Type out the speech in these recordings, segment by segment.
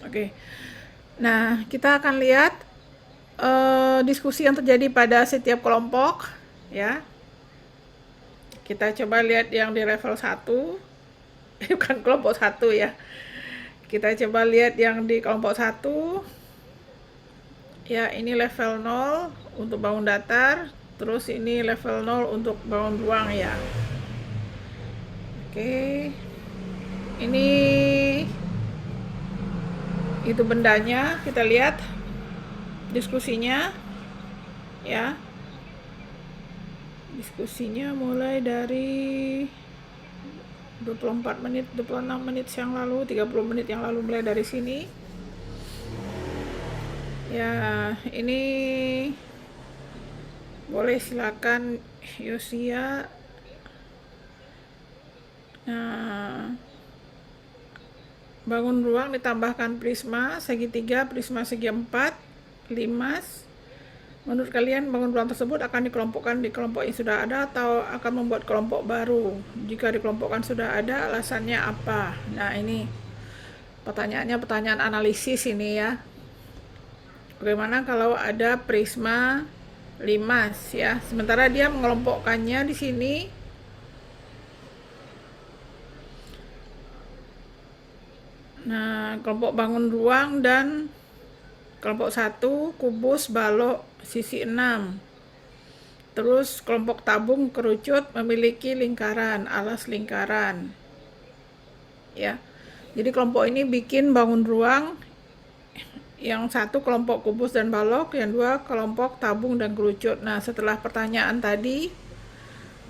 Oke. Nah, kita akan lihat diskusi yang terjadi pada setiap kelompok ya. Kita coba lihat yang di level 1. Bukan kelompok 1 ya. Kita coba lihat yang di kelompok 1. Ya, ini level 0 untuk bangun datar, terus ini level 0 untuk bangun ruang ya. Oke. Ini itu bendanya, kita lihat diskusinya ya. Diskusinya mulai dari 24 menit, 26 menit yang lalu, 30 menit yang lalu, mulai dari sini. Ya, ini boleh silakan Yosia. Nah, bangun ruang ditambahkan prisma segitiga, prisma segi 4, limas. Menurut kalian bangun ruang tersebut akan dikelompokkan di kelompok yang sudah ada atau akan membuat kelompok baru? Jika dikelompokkan sudah ada, alasannya apa? Nah, ini pertanyaannya pertanyaan analisis ini ya. Bagaimana kalau ada prisma limas ya? Sementara dia mengelompokkannya di sini. Nah, kelompok bangun ruang dan kelompok 1 kubus balok sisi 6. Terus kelompok tabung kerucut memiliki lingkaran, alas lingkaran. Ya. Jadi kelompok ini bikin bangun ruang, yang satu kelompok kubus dan balok, yang dua kelompok tabung dan kerucut. Nah, setelah pertanyaan tadi,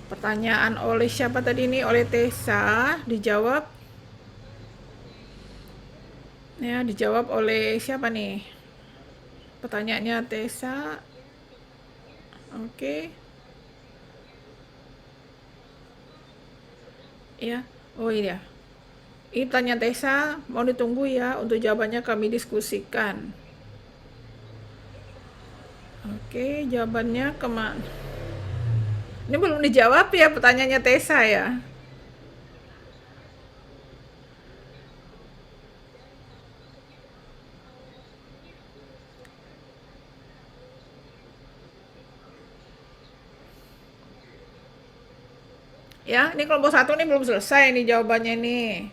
pertanyaan oleh siapa tadi ini? Oleh Tessa, dijawab. Ya, dijawab oleh siapa nih? Pertanyaannya Tessa. Oke. Ya. Oh iya. Ini pertanyaan Tessa, mau ditunggu ya, untuk jawabannya kami diskusikan. Oke, jawabannya kemana? Ini belum dijawab ya pertanyaannya Tessa ya. Ya, ini kelompok 1 nih belum selesai nih jawabannya nih.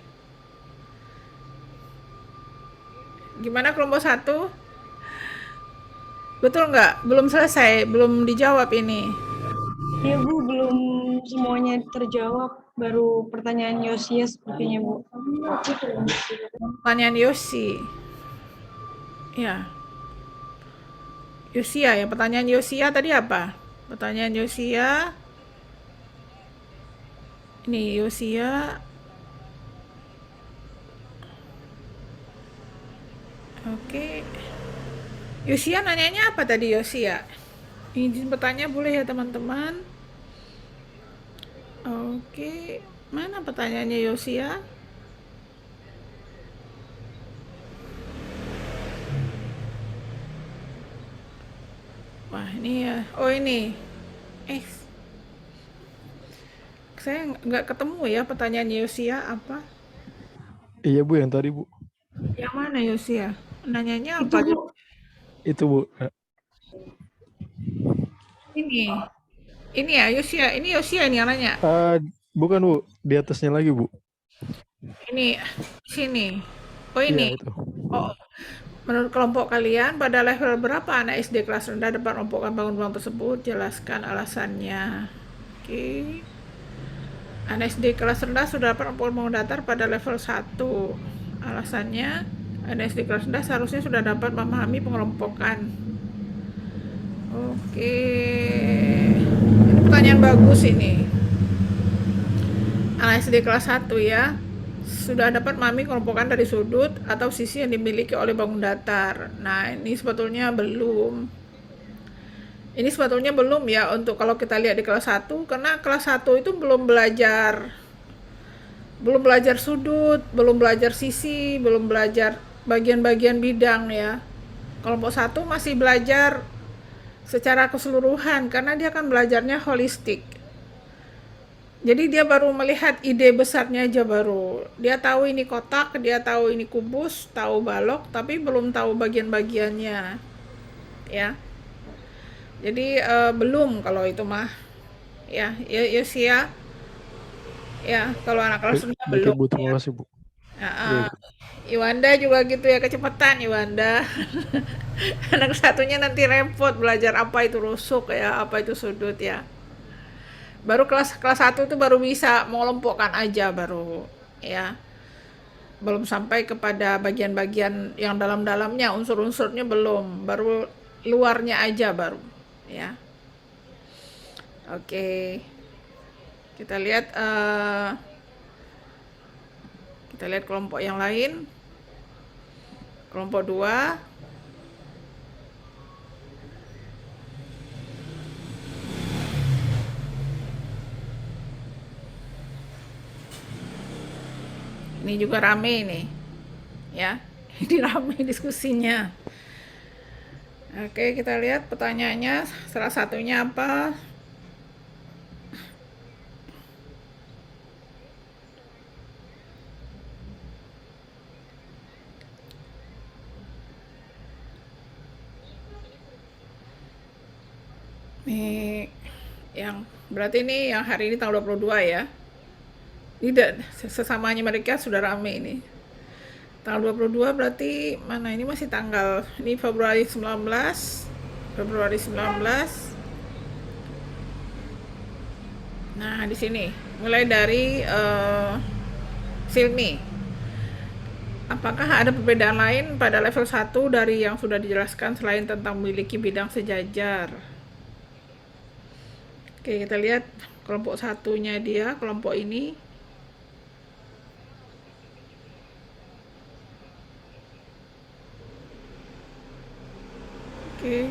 Gimana kelompok 1? Betul nggak? Belum selesai, belum dijawab ini. Iya Bu, belum semuanya terjawab. Baru pertanyaan Yosia sepertinya Bu. Pertanyaan Yosi. Ya, Yosia ya. Pertanyaan Yosia tadi apa? Pertanyaan Yosia. Ini Yosia. Oke. Yosia nanyanya apa tadi Yosia? Izin bertanya boleh ya teman-teman? Oke. Mana pertanyaannya Yosia? Wah, ini ya. Oh, ini. Eh, saya nggak ketemu ya pertanyaan Yosia apa? Iya Bu, yang tadi Bu. Yang mana Yosia? Nanyanya Itu apa? Bu, Itu Bu. Ini. Ini ya Yosia. Ini Yosia ini yang nanya. Bukan Bu, di atasnya lagi Bu. Ini sini. Oh, Iya ini. itu. Oh, menurut kelompok kalian pada level berapa anak SD kelas rendah dapat merompokkan bangun ruang tersebut? Jelaskan alasannya. Oke. Anak SD kelas rendah sudah dapat merompokkan bangun datar pada level 1. Alasannya, anak SD kelas rendah seharusnya sudah dapat memahami pengelompokan. Oke. Ini pertanyaan bagus ini. Anak SD kelas 1 ya. Sudah dapat memahami kelompokan dari sudut atau sisi yang dimiliki oleh bangun datar. Nah, ini sebetulnya belum. Ini sebetulnya belum ya untuk kalau kita lihat di kelas 1, karena kelas 1 itu belum belajar sudut, belum belajar sisi, belum belajar bagian-bagian bidang ya. Kelompok 1 masih belajar secara keseluruhan karena dia akan belajarnya holistik. Jadi dia baru melihat ide besarnya aja baru. Dia tahu ini kotak, dia tahu ini kubus, tahu balok, tapi belum tahu bagian-bagiannya, ya. Jadi belum kalau itu mah, ya, ya sih ya, ya. Kalau anak kelas Baik, 5 baik ya belum Bu, terima ya. kasih Bu. Iya Heeh. Bu. Iwanda juga gitu ya kecepatan Iwanda. Anak satunya nanti repot belajar apa itu rusuk ya, apa itu sudut ya. Baru kelas kelas 1 tuh baru bisa mengelompokkan aja baru ya. Belum sampai kepada bagian-bagian yang dalam-dalamnya, unsur-unsurnya belum, baru luarnya aja baru ya. Oke. Kita lihat kita lihat kelompok yang lain. Kelompok 2. Ini juga rame nih, ya. Ini rame diskusinya. Oke, kita lihat pertanyaannya. Salah satunya apa? Nih, yang berarti ini yang hari ini tanggal 22 ya. Tidak, sesamanya mereka sudah rame ini. Tanggal 22 berarti mana ini masih tanggal. Ini Februari 19. Februari 19. Nah, di sini mulai dari Silmi. Apakah ada perbedaan lain pada level 1 dari yang sudah dijelaskan selain tentang memiliki bidang sejajar? Oke, kita lihat kelompok satunya dia, kelompok ini. Oke.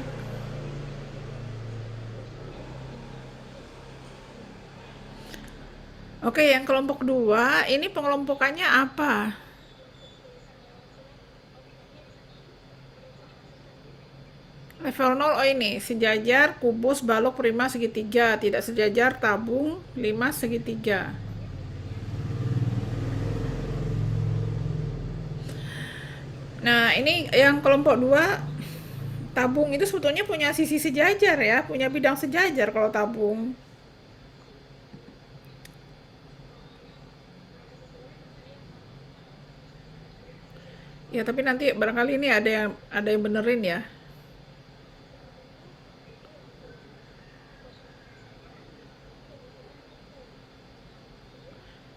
Oke, yang kelompok 2, ini pengelompokannya apa? Level 0, oh ini, sejajar, kubus, balok, prima, segitiga. Tidak sejajar, tabung, limas, segitiga. Nah, ini yang kelompok 2, tabung itu sebetulnya punya sisi sejajar ya, punya bidang sejajar kalau tabung. Ya, tapi nanti barangkali ini ada yang benerin ya.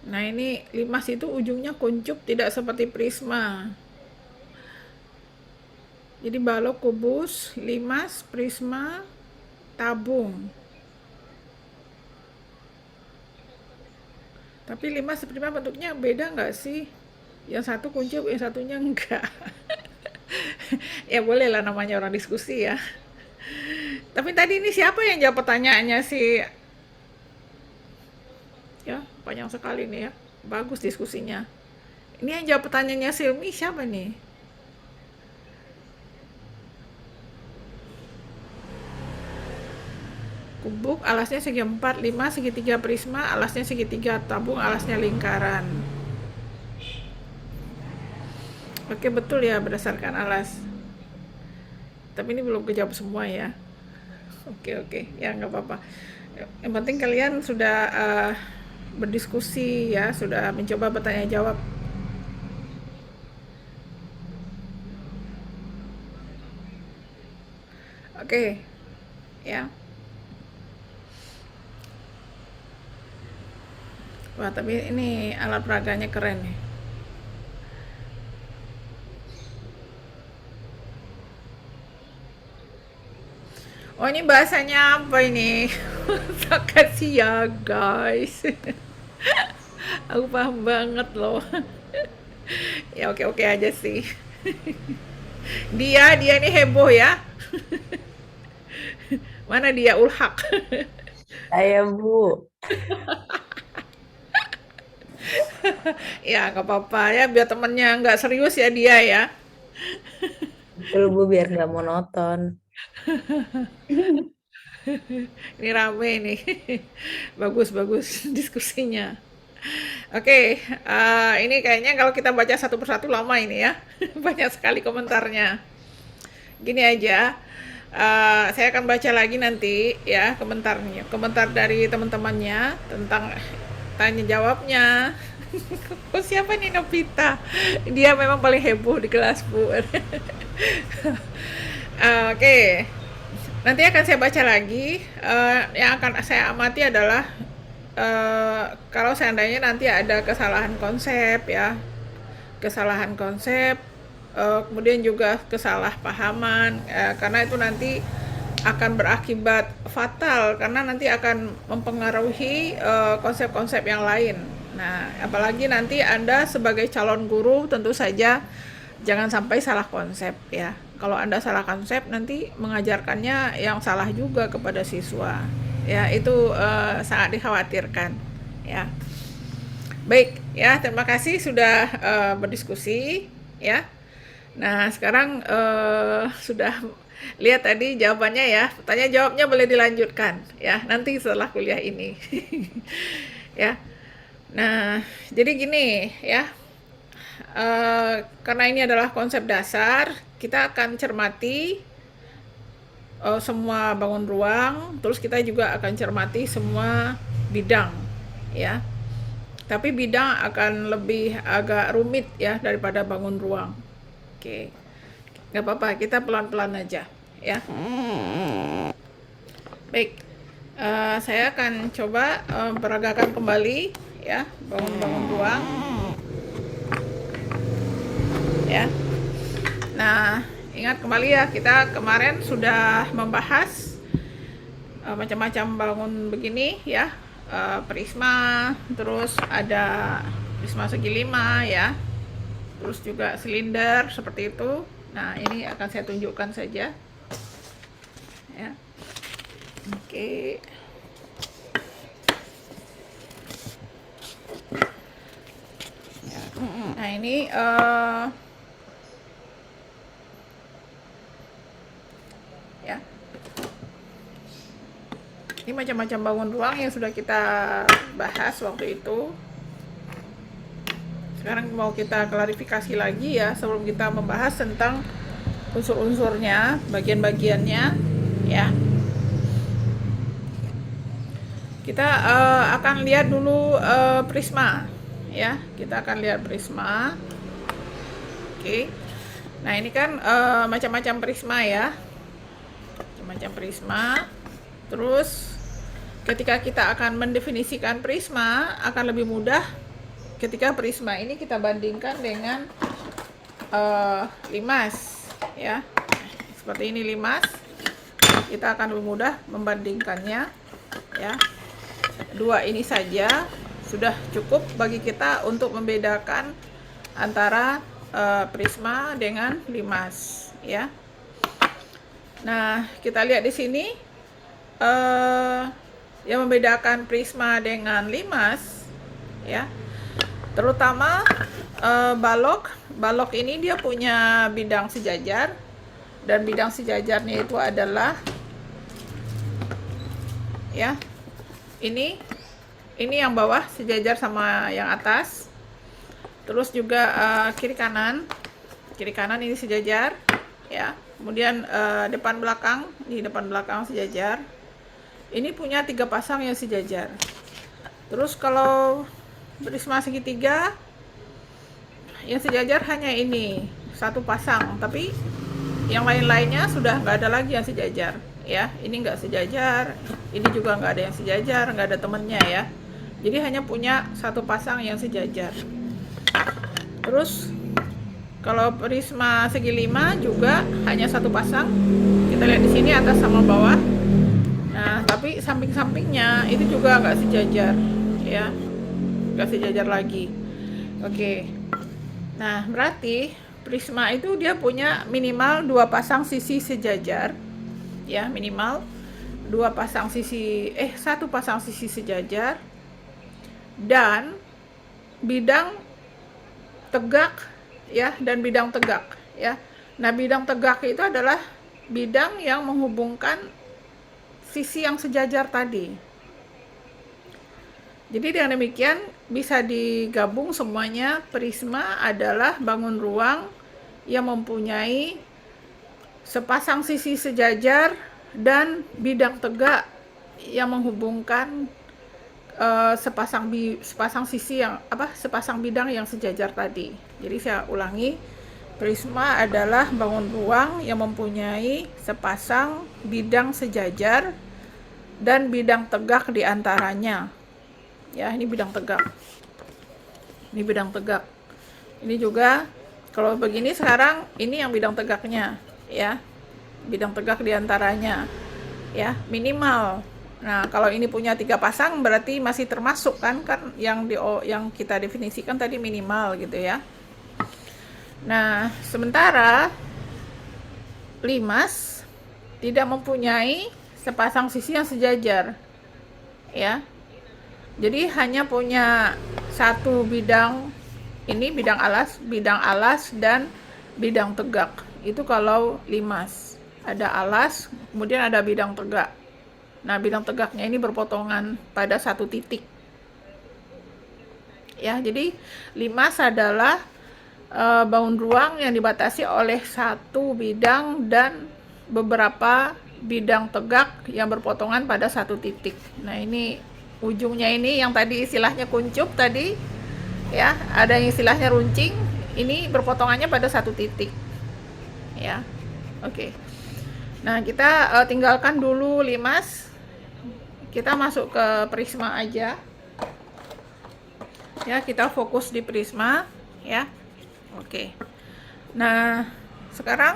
Nah, ini limas itu ujungnya kuncup tidak seperti prisma. Jadi balok, kubus, limas, prisma, tabung. Tapi limas prisma bentuknya beda nggak sih? Yang satu kuncup, yang satunya enggak. Ya boleh lah namanya orang diskusi ya. Tapi tadi ini siapa yang jawab pertanyaannya sih? Ya, panjang sekali nih ya. Bagus diskusinya. Ini yang jawab pertanyaannya Silmi siapa nih? Kubuk, alasnya segi 4, 5, segitiga prisma, alasnya segitiga tabung, alasnya lingkaran. Oke, betul ya berdasarkan alas. Tapi ini belum kejawab semua ya. Oke, ya nggak apa-apa. Yang penting kalian sudah berdiskusi ya, sudah mencoba bertanya jawab. Oke, ya. Wah, tapi ini alat peraganya keren nih. Oh, ini bahasanya apa ini? Makasih ya, guys. Aku paham banget loh. Ya oke-oke aja sih. Dia ini heboh ya. Mana dia Ulhak? Saya Bu. Ya nggak apa-apa ya, biar temennya nggak serius ya dia ya. Betul Bu, biar nggak monoton. Ini rame nih. Bagus-bagus diskusinya. Oke, ini kayaknya kalau kita baca satu persatu lama ini ya. Banyak sekali komentarnya. Gini aja, saya akan baca lagi nanti ya komentarnya, komentar dari teman-temannya tentang tanya jawabnya. Oh, siapa nih Novita? Dia memang paling heboh di kelas, Bu. Oke, nanti akan saya baca lagi. Yang akan saya amati adalah kalau seandainya nanti ada kesalahan konsep ya, kesalahan konsep, kemudian juga kesalahpahaman, karena itu nanti akan berakibat fatal karena nanti akan mempengaruhi konsep-konsep yang lain. Nah, apalagi nanti Anda sebagai calon guru tentu saja jangan sampai salah konsep ya. Kalau Anda salah konsep nanti mengajarkannya yang salah juga kepada siswa. Ya, itu sangat dikhawatirkan ya. Baik ya, terima kasih sudah berdiskusi ya. Nah, sekarang sudah lihat tadi jawabannya ya. Tanya jawabnya boleh dilanjutkan ya nanti setelah kuliah ini. Ya. Nah, jadi gini ya. Karena ini adalah konsep dasar, kita akan cermati semua bangun ruang, terus kita juga akan cermati semua bidang ya. Tapi bidang akan lebih agak rumit ya daripada bangun ruang. Oke, nggak apa-apa, kita pelan-pelan aja ya. Baik, saya akan coba peragakan kembali ya bangun-bangun ruang ya. Nah, ingat kembali ya, kita kemarin sudah membahas macam-macam bangun begini ya, prisma, terus ada prisma segi 5 ya, terus juga silinder seperti itu. Nah, ini akan saya tunjukkan saja ya. Oke. Ya. Nah, ini ya. Ini macam-macam bangun ruang yang sudah kita bahas waktu itu. Sekarang mau kita klarifikasi lagi ya sebelum kita membahas tentang unsur-unsurnya, bagian-bagiannya ya. Kita akan lihat dulu prisma ya. Kita akan lihat prisma. Oke. Nah, ini kan macam-macam prisma ya. Macam-macam prisma. Terus ketika kita akan mendefinisikan prisma akan lebih mudah ketika prisma ini kita bandingkan dengan limas ya. Seperti ini limas, kita akan lebih mudah membandingkannya ya. Dua ini saja sudah cukup bagi kita untuk membedakan antara prisma dengan limas ya. Nah, kita lihat di sini yang membedakan prisma dengan limas ya, terutama balok ini dia punya bidang sejajar, dan bidang sejajarnya itu adalah ya ini yang bawah sejajar sama yang atas, terus juga kiri kanan ini sejajar ya, kemudian depan belakang, di depan belakang sejajar. Ini punya 3 pasang yang sejajar. Terus kalau prisma segitiga yang sejajar hanya ini 1 pasang, tapi yang lain-lainnya sudah nggak ada lagi yang sejajar ya. Ini nggak sejajar, ini juga nggak ada yang sejajar, nggak ada temennya ya. Jadi hanya punya 1 pasang yang sejajar. Terus kalau prisma segi 5 juga hanya 1 pasang. Kita lihat di sini atas sama bawah. Nah, tapi samping-sampingnya itu juga nggak sejajar ya, nggak sejajar lagi. Oke. Nah, berarti prisma itu dia punya minimal 2 pasang sisi sejajar ya, minimal 1 pasang sisi sejajar dan bidang tegak ya, dan bidang tegak ya. Nah, bidang tegak itu adalah bidang yang menghubungkan sisi yang sejajar tadi. Jadi dengan demikian bisa digabung semuanya, prisma adalah bangun ruang yang mempunyai sepasang sisi sejajar dan bidang tegak yang menghubungkan sepasang bidang yang sejajar tadi. Jadi saya ulangi, prisma adalah bangun ruang yang mempunyai sepasang bidang sejajar dan bidang tegak di antaranya. Ya, ini bidang tegak. Ini bidang tegak. Ini juga kalau begini sekarang ini yang bidang tegaknya, ya. Bidang tegak di antaranya. Ya, minimal. Nah, kalau ini punya 3 pasang berarti masih termasuk kan yang kita definisikan tadi minimal gitu ya. Nah, sementara limas tidak mempunyai sepasang sisi yang sejajar. Ya. Jadi hanya punya satu bidang, ini bidang alas dan bidang tegak. Itu kalau limas. Ada alas, kemudian ada bidang tegak. Nah, bidang tegaknya ini berpotongan pada satu titik. Ya, jadi limas adalah bangun ruang yang dibatasi oleh satu bidang dan beberapa bidang tegak yang berpotongan pada satu titik. Nah, ini ujungnya ini yang tadi istilahnya kuncup tadi, ya, ada yang istilahnya runcing, ini berpotongannya pada satu titik, ya. Oke. Nah, kita tinggalkan dulu limas, kita masuk ke prisma aja, ya, kita fokus di prisma, ya. Oke. Nah, sekarang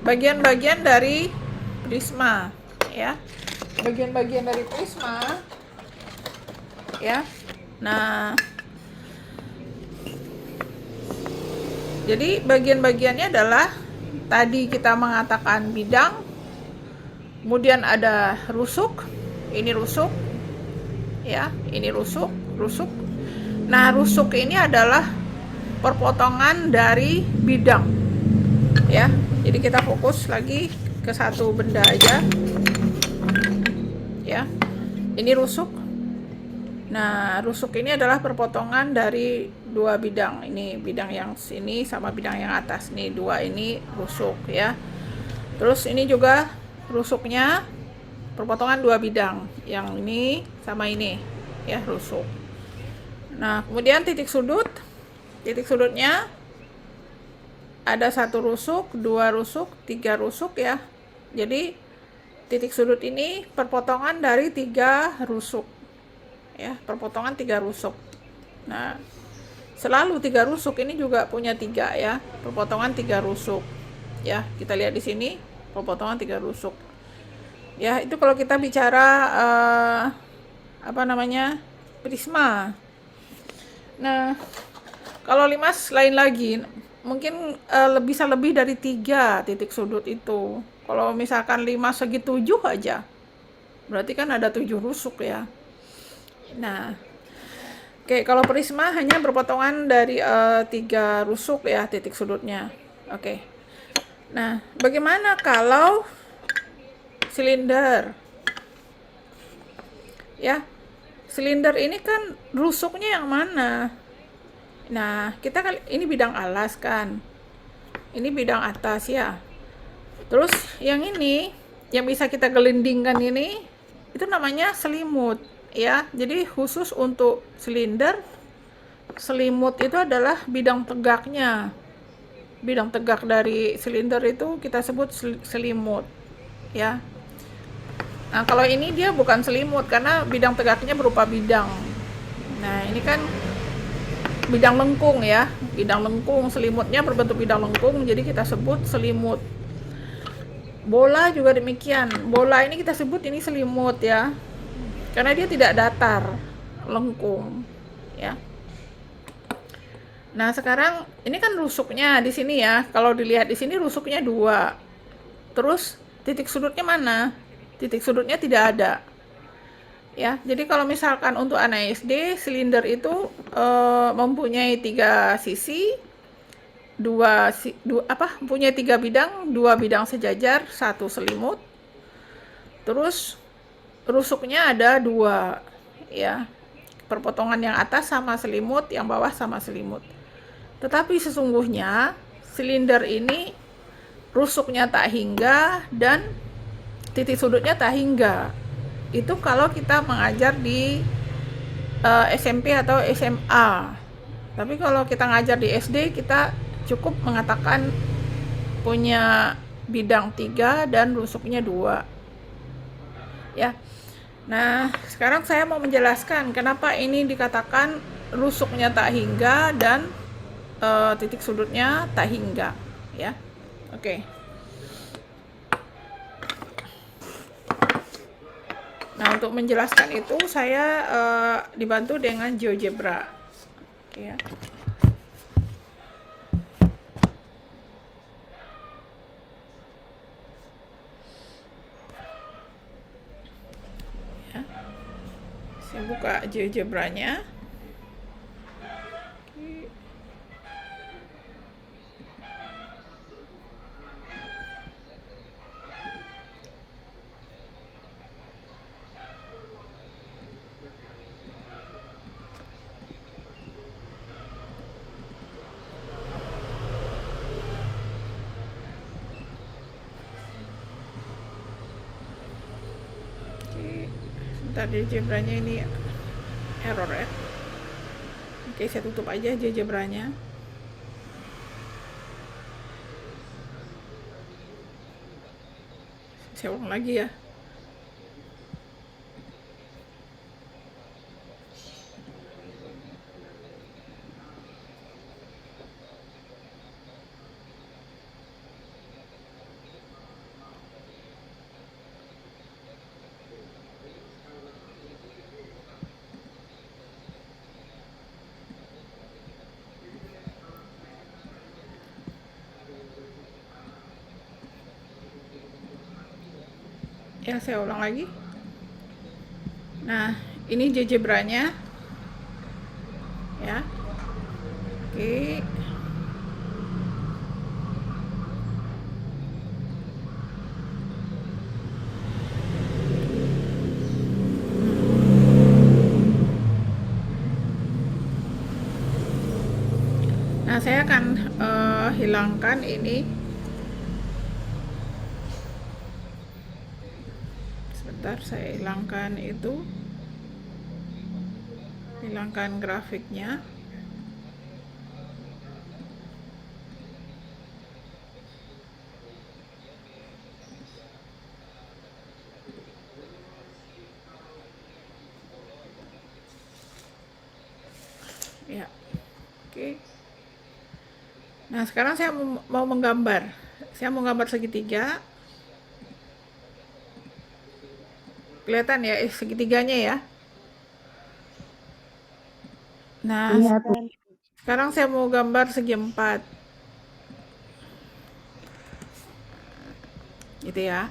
bagian-bagian dari prisma, ya. Bagian-bagian dari prisma, ya. Nah, jadi bagian-bagiannya adalah tadi kita mengatakan bidang, kemudian ada rusuk, ini rusuk, ya, ini rusuk. Nah, rusuk ini adalah perpotongan dari bidang, ya. Jadi kita fokus lagi ke satu benda aja. Ya, ini rusuk. Nah, rusuk ini adalah perpotongan dari dua bidang. Ini bidang yang sini sama bidang yang atas. Nih, dua ini rusuk, ya. Terus ini juga rusuknya perpotongan dua bidang. Yang ini sama ini, ya, rusuk. Nah, kemudian titik sudut. Titik sudutnya ada satu rusuk, dua rusuk, tiga rusuk, ya. Jadi titik sudut ini perpotongan dari 3 rusuk, ya, perpotongan 3 rusuk. Nah, selalu 3 rusuk ini juga punya 3, ya, perpotongan 3 rusuk, ya. Kita lihat di sini perpotongan 3 rusuk, ya. Itu kalau kita bicara prisma. Nah, kalau limas lain lagi, mungkin bisa lebih dari 3 titik sudut itu. Kalau misalkan 5 segi 7 aja, berarti kan ada 7 rusuk, ya. Nah, oke, kalau prisma hanya berpotongan dari 3 rusuk, ya, titik sudutnya. Oke. Nah, bagaimana kalau silinder? Ya, silinder ini kan rusuknya yang mana? Nah, kita kan ini bidang alas kan. Ini bidang atas, ya. Terus yang ini yang bisa kita gelindingkan ini itu namanya selimut, ya. Jadi khusus untuk silinder, selimut itu adalah bidang tegaknya. Bidang tegak dari silinder itu kita sebut selimut, ya. Nah, kalau ini dia bukan selimut karena bidang tegaknya berupa bidang. Nah, ini kan bidang lengkung, ya. Bidang lengkung, selimutnya berbentuk bidang lengkung, jadi kita sebut selimut. Bola juga demikian. Bola ini kita sebut ini selimut, ya. Karena dia tidak datar, lengkung, ya. Nah, sekarang ini kan rusuknya di sini, ya. Kalau dilihat di sini rusuknya 2. Terus titik sudutnya mana? Titik sudutnya tidak ada. Ya, jadi kalau misalkan untuk anak SD, silinder itu mempunyai 3 sisi, punya 3 bidang, 2 bidang sejajar, 1 selimut. Terus rusuknya ada 2 ya. Perpotongan yang atas sama selimut, yang bawah sama selimut. Tetapi sesungguhnya silinder ini rusuknya tak hingga dan titik sudutnya tak hingga. Itu kalau kita mengajar di SMP atau SMA. Tapi kalau kita ngajar di SD, kita cukup mengatakan punya bidang 3 dan rusuknya 2 ya. Nah, sekarang saya mau menjelaskan kenapa ini dikatakan rusuknya tak hingga dan titik sudutnya tak hingga ya. Oke. Nah, untuk menjelaskan itu saya dibantu dengan GeoGebra. Oke ya. Saya buka GeoGebra-nya. Sebentar, GeoGebra-nya ini error ya. Oke, saya tutup aja GeoGebra-nya. Saya ulang lagi ya. Ya, saya ulang lagi. Nah, ini GeoGebra-nya ya. Oke. Nah, saya akan hilangkan ini. Sebentar, saya hilangkan itu. Hilangkan grafiknya. Ya. Oke. Nah, sekarang saya mau menggambar. Saya mau gambar segitiga. Kelihatan ya segitiganya ya. Nah, sekarang saya mau gambar segi 4. Gitu ya.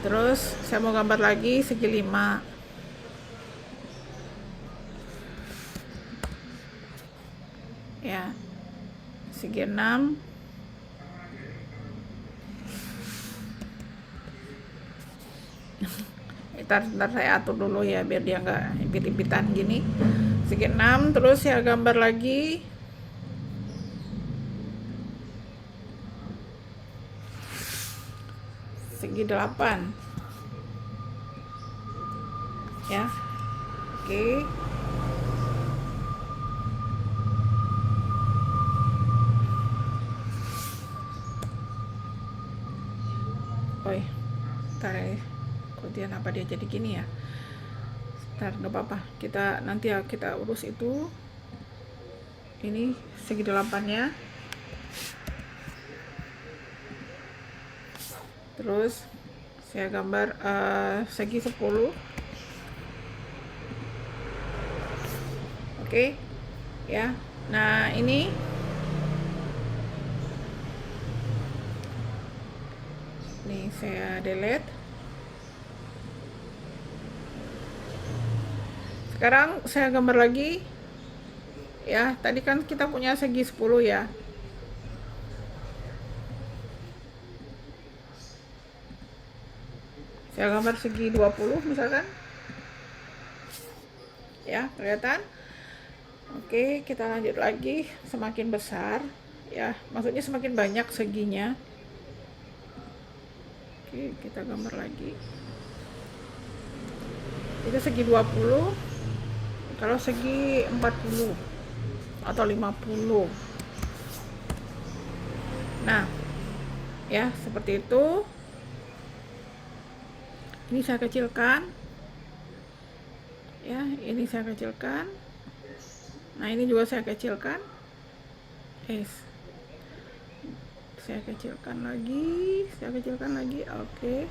Terus saya mau gambar lagi segi 5. Ya. Segi 6. Ntar saya atur dulu ya biar dia nggak impit-impitan gini. Segi 6, terus saya gambar lagi segi 8 ya. Oke. Oi, ntar ya. Kemudian apa dia jadi gini ya? Ntar nggak apa-apa. Kita nanti ya kita urus itu. Ini segi 8-nya. Terus saya gambar segi 10. Oke. Ya. Nah, ini saya delete. Sekarang saya gambar lagi ya. Tadi kan kita punya segi 10 ya. Saya gambar segi 20 misalkan. Ya, kelihatan? Oke, kita lanjut lagi. Semakin besar, ya, maksudnya semakin banyak seginya. Oke, kita gambar lagi. Itu segi 20. Kalau segi 40 atau 50. Nah, ya, seperti itu. Ini saya kecilkan. Ya, ini saya kecilkan. Nah, ini juga saya kecilkan. Saya kecilkan lagi. Oke.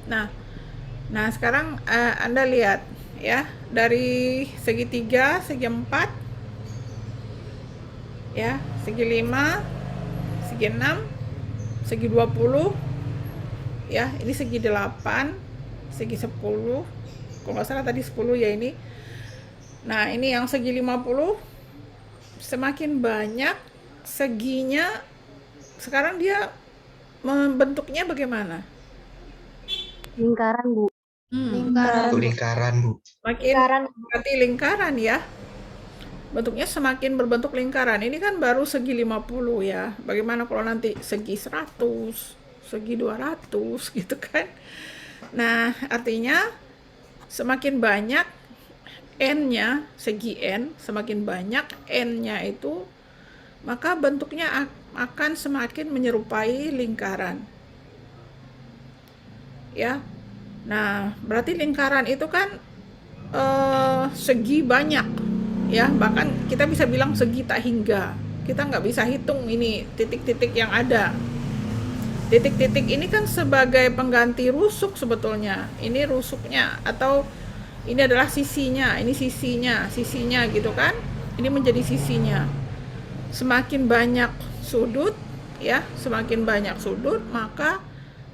Nah, sekarang Anda lihat ya, dari segi 3, segi 4, ya, segi 5, segi 6, segi 20, ya, ini segi 8, segi 10, kalau nggak salah tadi 10 ya ini. Nah, ini yang segi 50, semakin banyak seginya, sekarang dia membentuknya bagaimana? Lingkaran, Bu. Lingkaran, Bu. Berarti lingkaran ya. Bentuknya semakin berbentuk lingkaran. Ini kan baru segi 50 ya. Bagaimana kalau nanti segi 100, segi 200 gitu kan. Nah, artinya semakin banyak N-nya, segi N, semakin banyak N-nya itu, maka bentuknya akan semakin menyerupai lingkaran. Ya. Nah, berarti lingkaran itu kan segi banyak. Ya, bahkan kita bisa bilang segi tak hingga. Kita nggak bisa hitung ini titik-titik yang ada. Titik-titik ini kan sebagai pengganti rusuk sebetulnya. Ini rusuknya, atau ini adalah sisinya, ini sisinya gitu kan. Ini menjadi sisinya. Semakin banyak sudut, ya, semakin banyak sudut, maka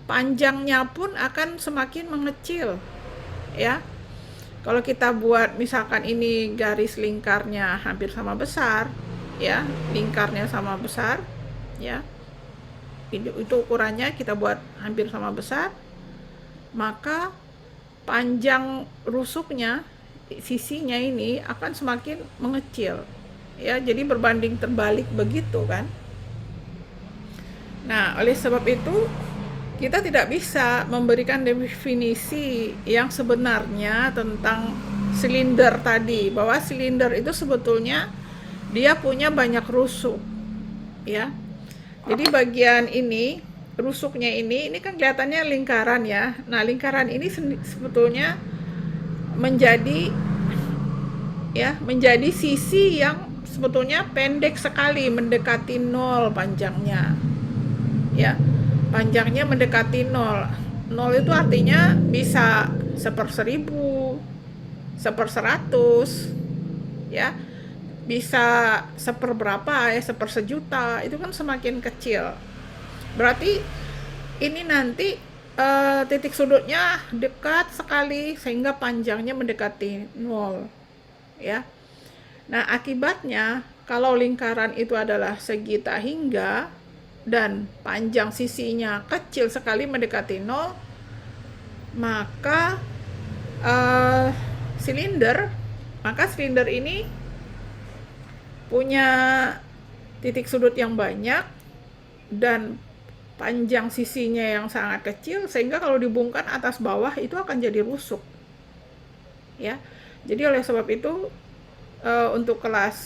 panjangnya pun akan semakin mengecil, ya. Kalau kita buat misalkan ini garis lingkarnya hampir sama besar, ya, lingkarnya sama besar, ya. Itu ukurannya kita buat hampir sama besar, maka panjang rusuknya, sisinya ini akan semakin mengecil, ya, jadi berbanding terbalik begitu kan. Nah, oleh sebab itu kita tidak bisa memberikan definisi yang sebenarnya tentang silinder tadi, bahwa silinder itu sebetulnya dia punya banyak rusuk, ya. Jadi bagian ini, rusuknya ini kan kelihatannya lingkaran ya. Nah, lingkaran ini sebetulnya menjadi sisi yang sebetulnya pendek sekali, mendekati 0 panjangnya. Ya, panjangnya mendekati 0. 0 itu artinya bisa 1/1000, 1/100, ya. Bisa 1/berapa ya, 1/1.000.000, itu kan semakin kecil. Berarti ini nanti titik sudutnya dekat sekali sehingga panjangnya mendekati 0, ya. Nah, akibatnya kalau lingkaran itu adalah segi tak hingga dan panjang sisinya kecil sekali mendekati 0, maka silinder ini punya titik sudut yang banyak dan panjang sisinya yang sangat kecil, sehingga kalau dibungkan atas bawah itu akan jadi rusuk, ya. Jadi oleh sebab itu untuk kelas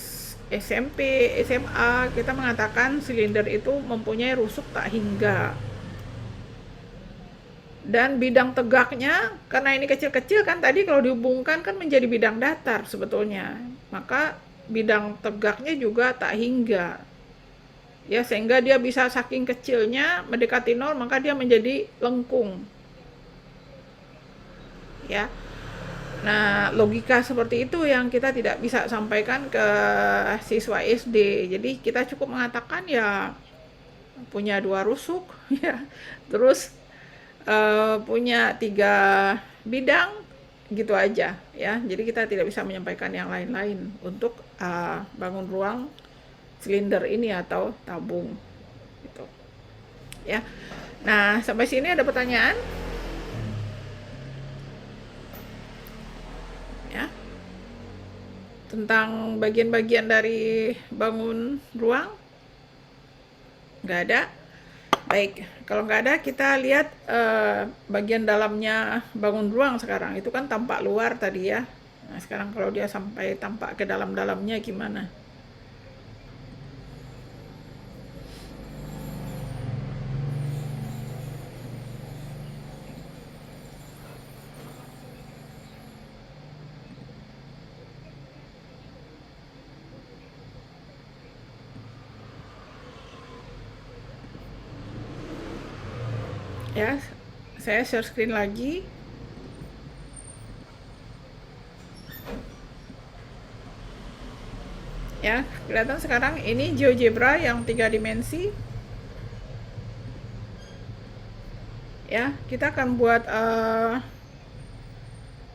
SMP, SMA kita mengatakan silinder itu mempunyai rusuk tak hingga. Dan bidang tegaknya, karena ini kecil-kecil kan tadi, kalau dihubungkan kan menjadi bidang datar sebetulnya, maka bidang tegaknya juga tak hingga, ya, sehingga dia bisa saking kecilnya mendekati 0, maka dia menjadi lengkung, ya. Nah, logika seperti itu yang kita tidak bisa sampaikan ke siswa SD. Jadi kita cukup mengatakan ya punya 2 rusuk, ya, terus punya 3 bidang, gitu aja, ya. Jadi kita tidak bisa menyampaikan yang lain-lain untuk bangun ruang silinder ini atau tabung, gitu, ya. Nah, sampai sini ada pertanyaan? tentang bagian-bagian dari bangun ruang? Nggak ada? Baik, kalau nggak ada kita lihat bagian dalamnya bangun ruang sekarang. Itu kan tampak luar tadi ya. Nah, sekarang kalau dia sampai tampak ke dalam-dalamnya gimana? Ya, saya share screen lagi. Ya, kelihatan sekarang ini GeoGebra yang 3 dimensi. Ya, kita akan buat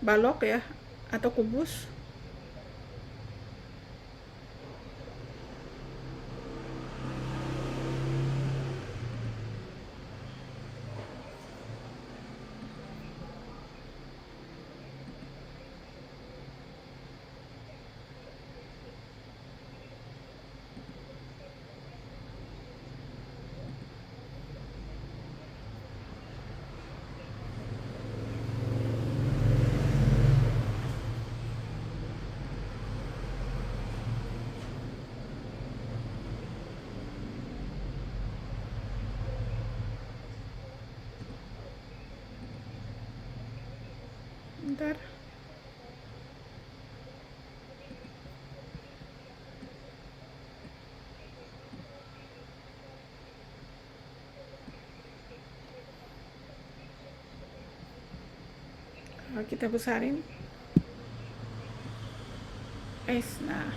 balok ya, atau kubus. Bentar. Kalau kita besarin. Nah.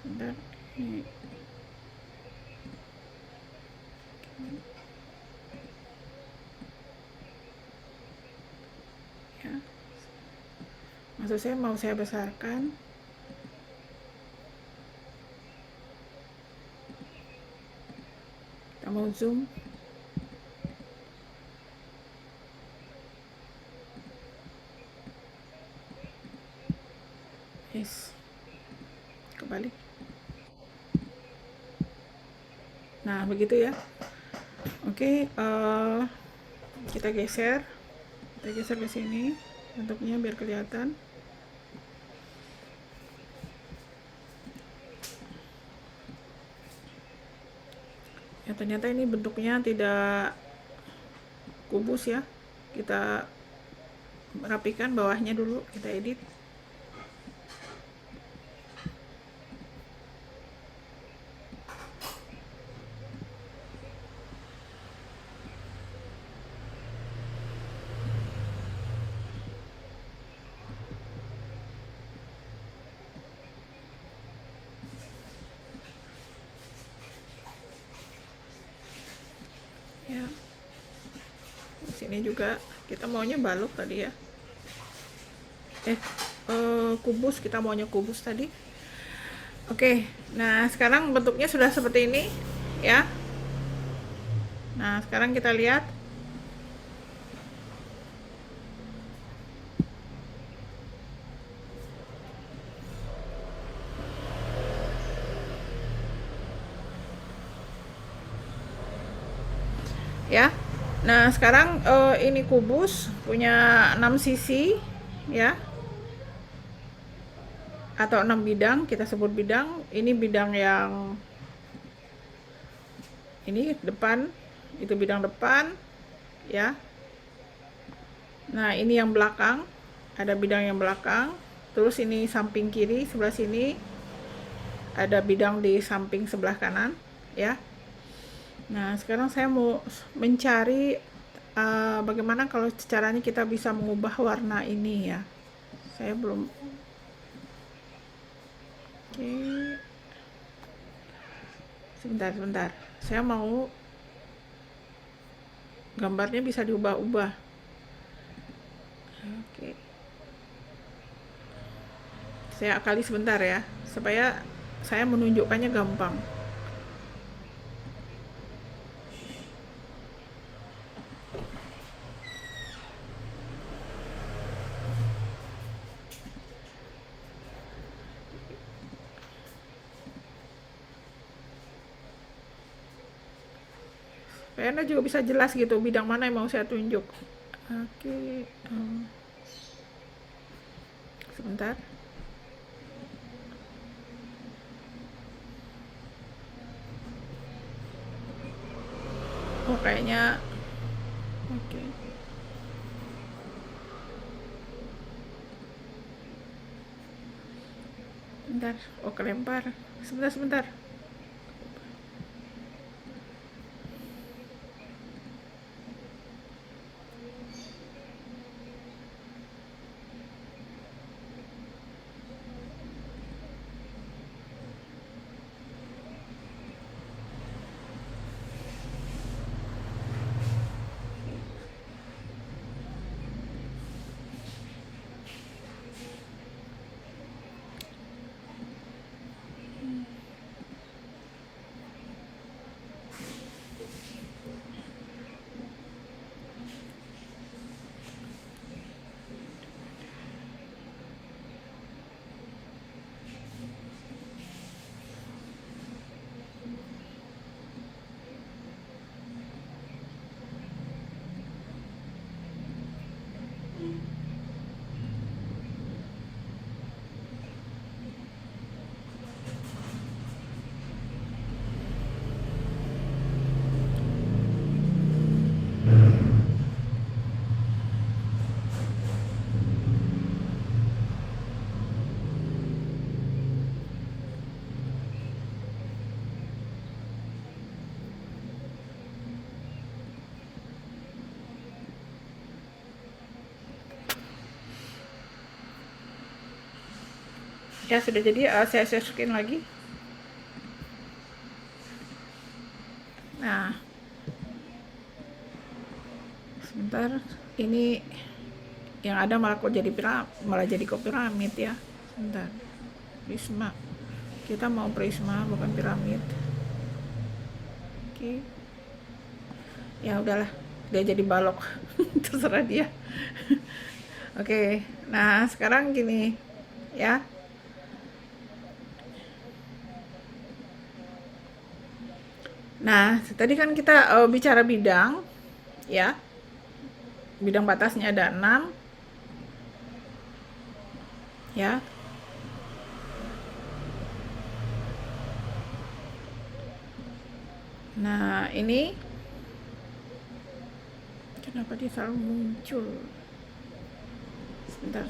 Bentar. Ini. Ya. Maksud saya mau saya besarkan. Kita mau zoom. Kebalik. Nah, begitu ya. Oke, kita geser ke sini bentuknya biar kelihatan. Ya, ternyata ini bentuknya tidak kubus ya. Kita rapikan bawahnya dulu, kita edit. Ya, di sini juga kita maunya balok tadi ya. Kubus, kita maunya kubus tadi. Oke, nah sekarang bentuknya sudah seperti ini ya. Nah, sekarang kita lihat. Ya. Nah, sekarang ini kubus punya 6 sisi ya. Atau 6 bidang, kita sebut bidang. Ini bidang yang ini depan, itu bidang depan ya. Nah, ini yang belakang, ada bidang yang belakang. Terus ini samping kiri sebelah sini ada bidang di samping sebelah kanan ya. Nah, sekarang saya mau mencari bagaimana kalau caranya kita bisa mengubah warna ini ya. Saya belum. Oke. Sebentar. Saya mau gambarnya bisa diubah-ubah. Oke. Saya akali sebentar ya, supaya saya menunjukkannya gampang. supaya Anda juga bisa jelas gitu bidang mana yang mau saya tunjuk. Oke, sebentar. Oh, kayaknya oke. Bentar, oh kelempar. Sebentar. Ya sudah jadi, saya share screen lagi. Nah, sebentar, ini yang ada malah jadi kok piramid ya. Sebentar, prisma. Kita mau prisma bukan piramid. Oke. Ya udahlah, dia jadi balok. Terserah dia. Oke. Nah, sekarang gini ya. Nah, tadi kan kita bicara bidang ya. Bidang batasnya ada 6 ya. Nah, ini kenapa dia selalu muncul? Sebentar.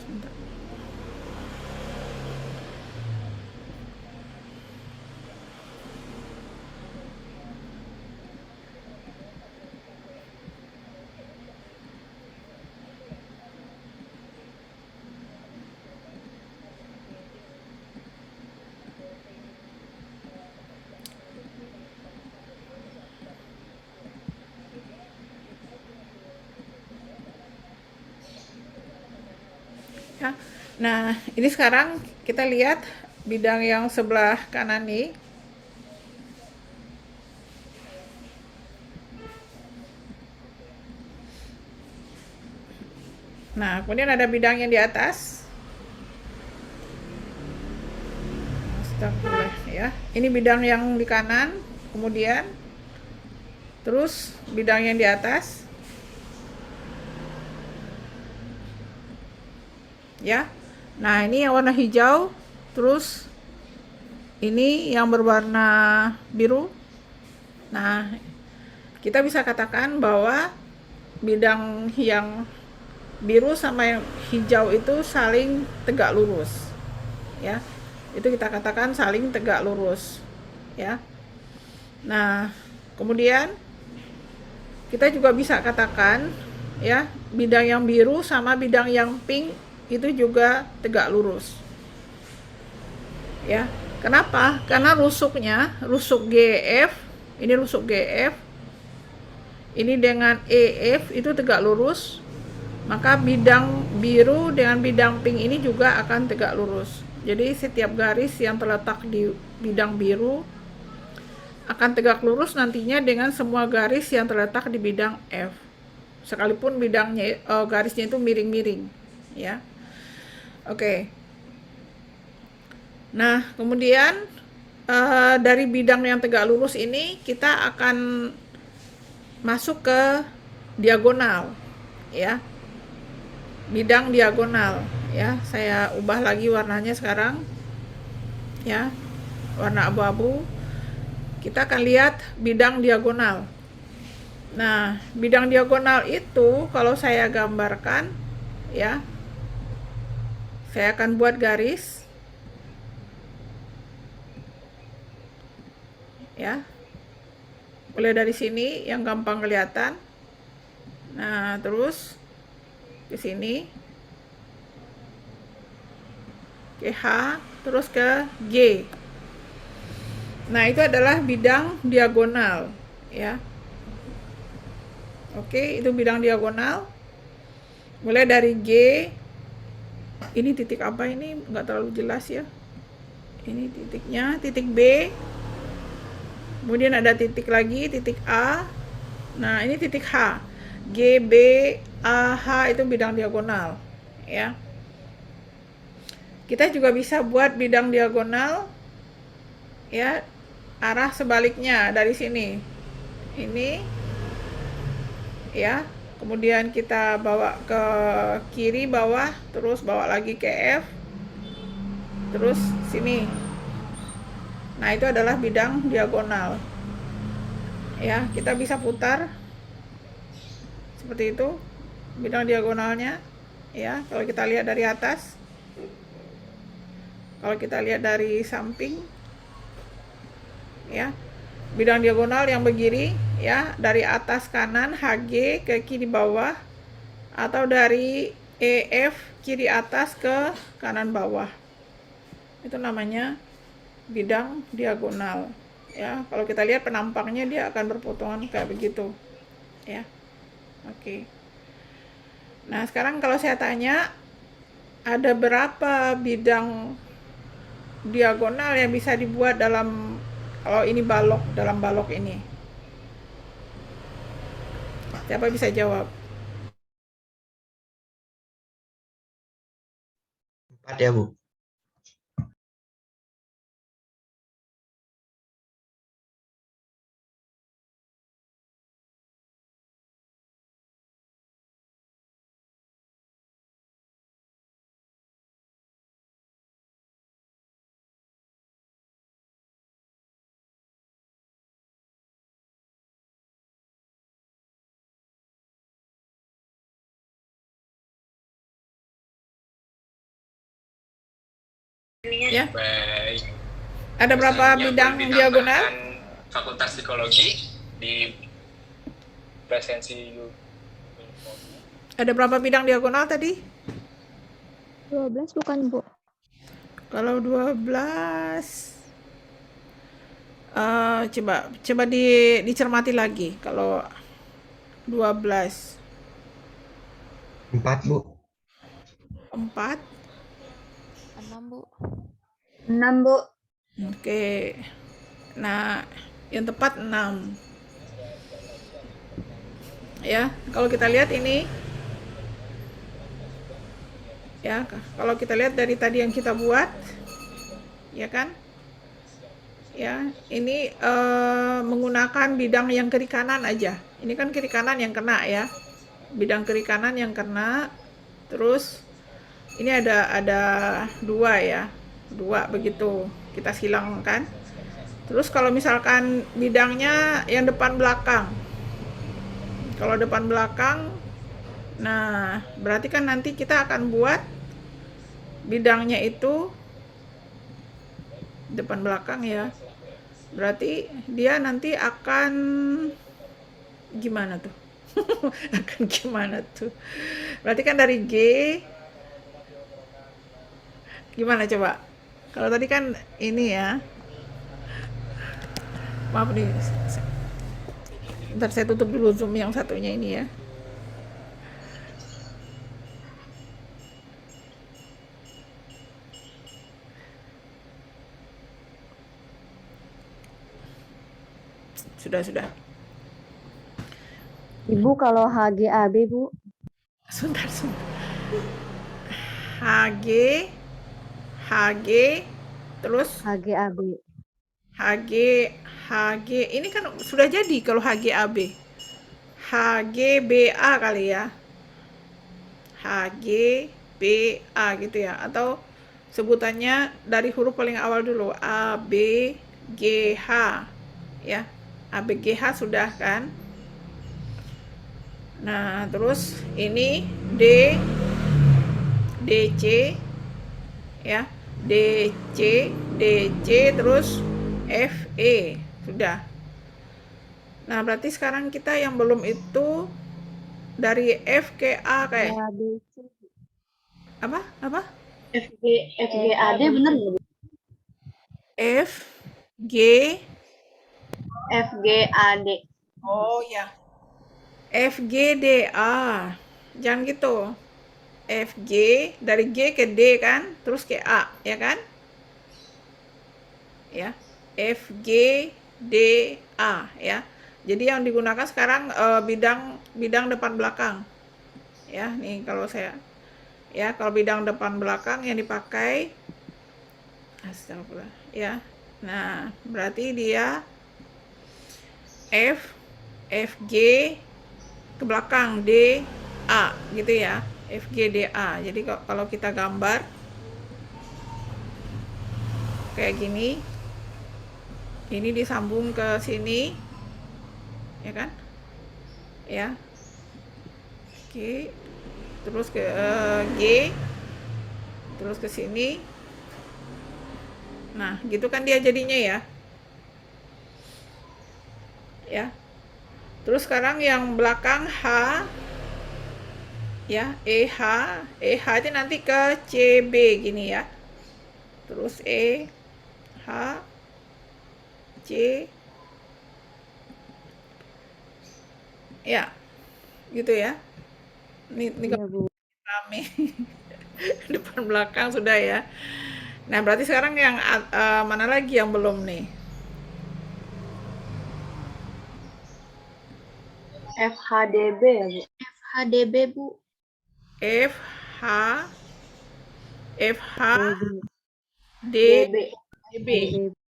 Ya. Nah, ini sekarang kita lihat bidang yang sebelah kanan nih. Nah, kemudian ada bidang yang di atas. Astagfirullah ya. Ini bidang yang di kanan, kemudian terus bidang yang di atas. Ya. Nah, ini yang warna hijau, terus ini yang berwarna biru. Nah, kita bisa katakan bahwa bidang yang biru sama yang hijau itu saling tegak lurus. Ya. Itu kita katakan saling tegak lurus, ya. Nah, kemudian kita juga bisa katakan ya, bidang yang biru sama bidang yang pink itu juga tegak lurus. Ya. Kenapa? Karena rusuk GF, ini rusuk GF, ini dengan EF itu tegak lurus, maka bidang biru dengan bidang pink ini juga akan tegak lurus. Jadi setiap garis yang terletak di bidang biru akan tegak lurus nantinya dengan semua garis yang terletak di bidang F. Sekalipun bidangnya garisnya itu miring-miring, ya. Oke. Nah, kemudian dari bidang yang tegak lurus ini kita akan masuk ke diagonal, ya. Bidang diagonal, ya. Saya ubah lagi warnanya sekarang, ya. Warna abu-abu. Kita akan lihat bidang diagonal. Nah, bidang diagonal itu kalau saya gambarkan, ya, saya akan buat garis, ya. Mulai dari sini yang gampang kelihatan. Nah, terus ke sini, ke H, terus ke G. Nah, itu adalah bidang diagonal, ya. Oke, itu bidang diagonal. Mulai dari G, ini titik apa ini? Nggak terlalu jelas ya. Ini titiknya, titik B. Kemudian ada titik lagi, titik A. Nah, ini titik H. G, B, A, H itu bidang diagonal, ya. Kita juga bisa buat bidang diagonal, ya, arah sebaliknya dari sini. Ini, ya. Kemudian kita bawa ke kiri bawah, terus bawa lagi ke F, terus sini. Nah, itu adalah bidang diagonal. Ya, kita bisa putar seperti itu bidang diagonalnya, ya. Kalau kita lihat dari atas, kalau kita lihat dari samping, ya, bidang diagonal yang begini, ya, dari atas kanan HG ke kiri bawah, atau dari EF kiri atas ke kanan bawah, itu namanya bidang diagonal, ya. Kalau kita lihat penampaknya dia akan berpotongan kayak begitu, ya. Oke. Nah, sekarang kalau saya tanya, ada berapa bidang diagonal yang bisa dibuat dalam, kalau ini balok, dalam balok ini? Siapa bisa jawab? 4 ya, Bu. Ya. Baik. Ada berapa Yang bidang boleh diagonal? ditambahkan Fakultas Psikologi di presensi Ada berapa bidang diagonal tadi? 12 bukan, Bu? Kalau 12, coba dicermati lagi. Kalau 12, 4, Bu. 4. 6, Bu. 6, Bu. Oke. Nah, yang tepat 6. Ya, kalau kita lihat ini, ya, kalau kita lihat dari tadi yang kita buat, ya kan? Ya, ini menggunakan bidang yang kiri kanan aja. Ini kan kiri kanan yang kena, ya. Bidang kiri kanan yang kena. Terus ini ada 2, ya. 2 begitu. Kita silangkan. Terus kalau misalkan bidangnya yang depan belakang. Kalau depan belakang, nah, berarti kan nanti kita akan buat bidangnya itu depan belakang, ya. Berarti dia nanti akan gimana tuh? Akan gimana tuh? Berarti kan dari G, gimana coba? Kalau tadi kan ini, ya. Maaf nih. Bentar, saya tutup dulu Zoom yang satunya ini, ya. Sudah. Ibu kalau HGAB, Bu? Sebentar. HG, terus HGAB. HG, ini kan sudah jadi kalau HGAB. HGBA kali ya. HGBA gitu ya, atau sebutannya dari huruf paling awal dulu, ABGH ya. ABGH sudah kan. Nah, terus ini DC ya. DC, terus FE sudah. Nah, berarti sekarang kita yang belum itu dari F ke A kayak apa? FGAD bener nggak, Bu? F G FGAD. Oh ya. FGDA. Jangan gitu. FG dari G ke D kan, terus ke A, ya kan? Ya. FGDA ya. Jadi yang digunakan sekarang bidang depan belakang. Ya, nih kalau saya ya, kalau bidang depan belakang yang dipakai astagfirullah ya. Nah, berarti dia FG ke belakang D A gitu ya. FGDA. Jadi kalau kita gambar kayak gini, ini disambung ke sini ya kan, ya. Oke, terus ke G, terus ke sini. Nah, gitu kan dia jadinya ya. Ya. Terus sekarang yang belakang H ya, EH itu nanti ke CB gini ya. Terus H C ya. Gitu ya. Ini rame. Depan belakang sudah ya. Nah, berarti sekarang yang mana lagi yang belum nih? FHDB ya, Bu? FHDB, Bu. FHDB.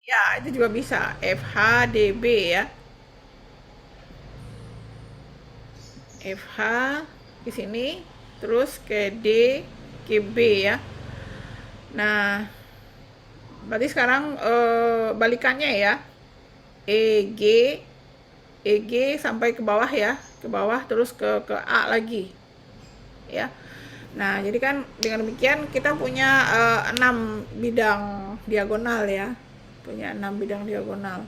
Ya, itu juga bisa. FHDB ya. FH ke sini, terus ke D, ke B ya. Nah, berarti sekarang balikannya ya. EG sampai ke bawah ya, ke bawah terus ke A lagi ya. Nah, jadi kan dengan demikian kita punya 6 bidang diagonal ya, punya 6 bidang diagonal.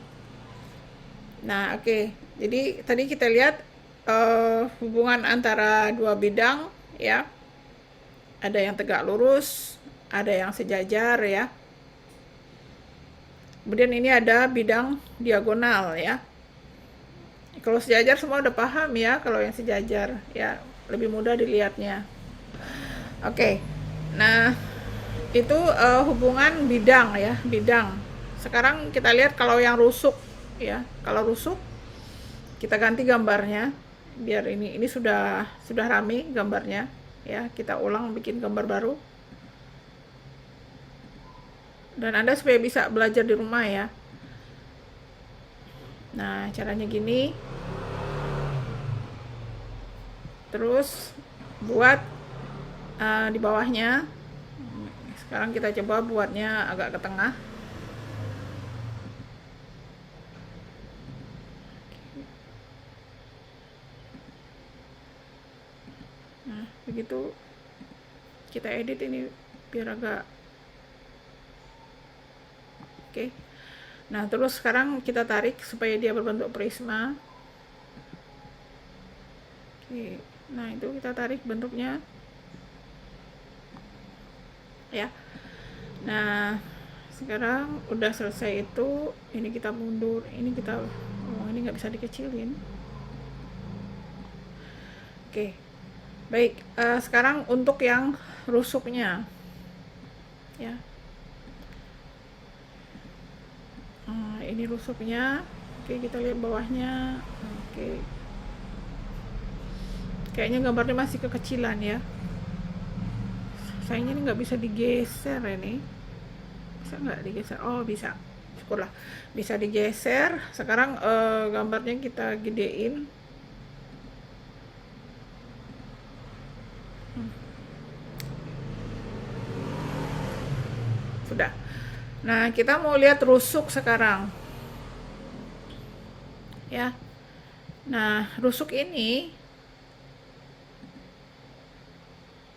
Nah, oke. Jadi tadi kita lihat hubungan antara dua bidang ya, ada yang tegak lurus, ada yang sejajar ya. Kemudian ini ada bidang diagonal ya. Kalau sejajar semua udah paham ya, kalau yang sejajar ya lebih mudah dilihatnya. Oke. Nah, itu hubungan bidang ya, bidang. Sekarang kita lihat kalau yang rusuk ya. Kalau rusuk kita ganti gambarnya biar ini sudah rame gambarnya ya. Kita ulang bikin gambar baru. Dan Anda supaya bisa belajar di rumah ya. Nah, caranya gini. Terus buat di bawahnya. Sekarang kita coba buatnya agak ke tengah. Nah, begitu kita edit ini biar agak oke. Nah, terus sekarang kita tarik supaya dia berbentuk prisma. Oke. Nah, itu kita tarik bentuknya. Ya. Nah, sekarang udah selesai itu, ini kita mundur, ini kita ini nggak bisa dikecilin. Oke. Baik, sekarang untuk yang rusuknya. Ya. Ini rusuknya. Oke, kita lihat bawahnya. Oke. Kayaknya gambarnya masih kekecilan ya. Sayangnya ini nggak bisa digeser ini. Bisa nggak digeser? Oh, bisa. Syukurlah. Bisa digeser. Sekarang gambarnya kita gedein. Sudah. Nah, kita mau lihat rusuk sekarang. Ya. Nah, rusuk ini,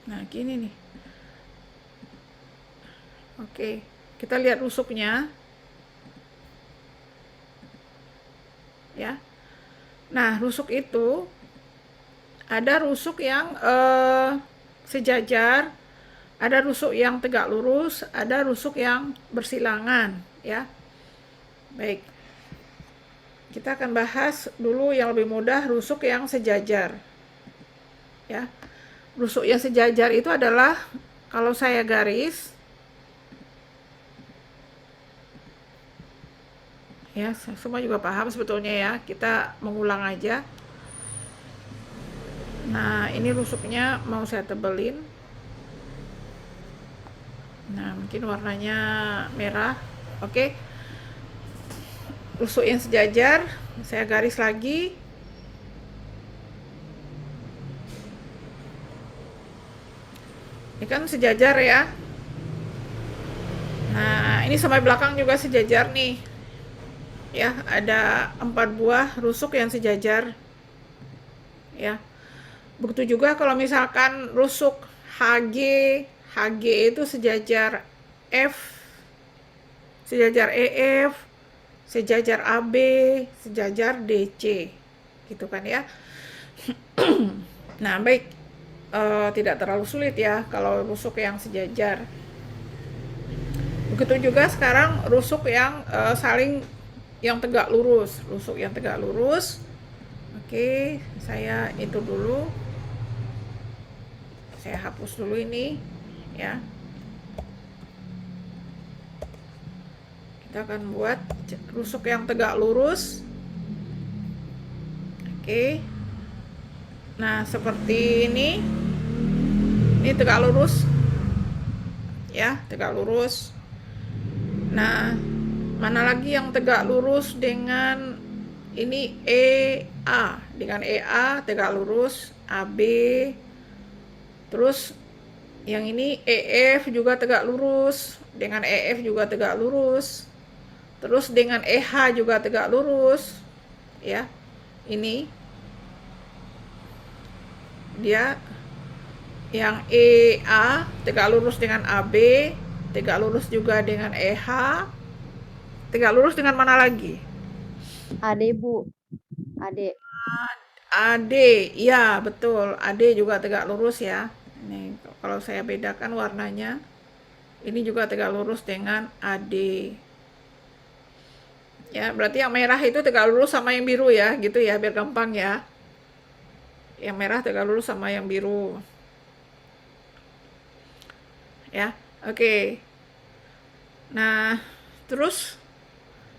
nah gini nih. Oke, kita lihat rusuknya. Ya. Nah, rusuk itu ada rusuk yang sejajar, ada rusuk yang tegak lurus, ada rusuk yang bersilangan, ya. Baik. Kita akan bahas dulu yang lebih mudah, rusuk yang sejajar. Ya. Rusuk yang sejajar itu adalah kalau saya garis, ya, semua juga paham sebetulnya ya. Kita mengulang aja. Nah, ini rusuknya mau saya tebelin. Nah, mungkin warnanya merah. Oke. Rusuk yang sejajar, saya garis lagi. Ini kan sejajar ya. Nah, ini sampai belakang juga sejajar nih. Ya, ada 4 buah rusuk yang sejajar. Ya. Begitu juga kalau misalkan rusuk HG itu sejajar F, sejajar EF, sejajar AB, sejajar DC, gitu kan ya. Nah, baik, tidak terlalu sulit ya kalau rusuk yang sejajar. Begitu juga sekarang rusuk yang saling yang tegak lurus, rusuk yang tegak lurus. Oke, saya itu dulu. Saya hapus dulu ini, ya. Kita akan buat rusuk yang tegak lurus. Oke. Nah, seperti ini. Ini tegak lurus. Ya, tegak lurus. Nah, mana lagi yang tegak lurus dengan ini EA. Dengan EA tegak lurus, AB. Terus yang ini EF juga tegak lurus, dengan EF juga tegak lurus. Terus dengan EH juga tegak lurus. Ya. Ini dia yang EA tegak lurus dengan AB, tegak lurus juga dengan EH. Tegak lurus dengan mana lagi? Ade, Bu. Ade. AD, ya betul. AD juga tegak lurus ya. Nih, kalau saya bedakan warnanya, ini juga tegak lurus dengan AD. Ya, berarti yang merah itu tegak lurus sama yang biru ya, gitu ya, biar gampang ya. Yang merah tegak lurus sama yang biru. Ya, oke. Nah, terus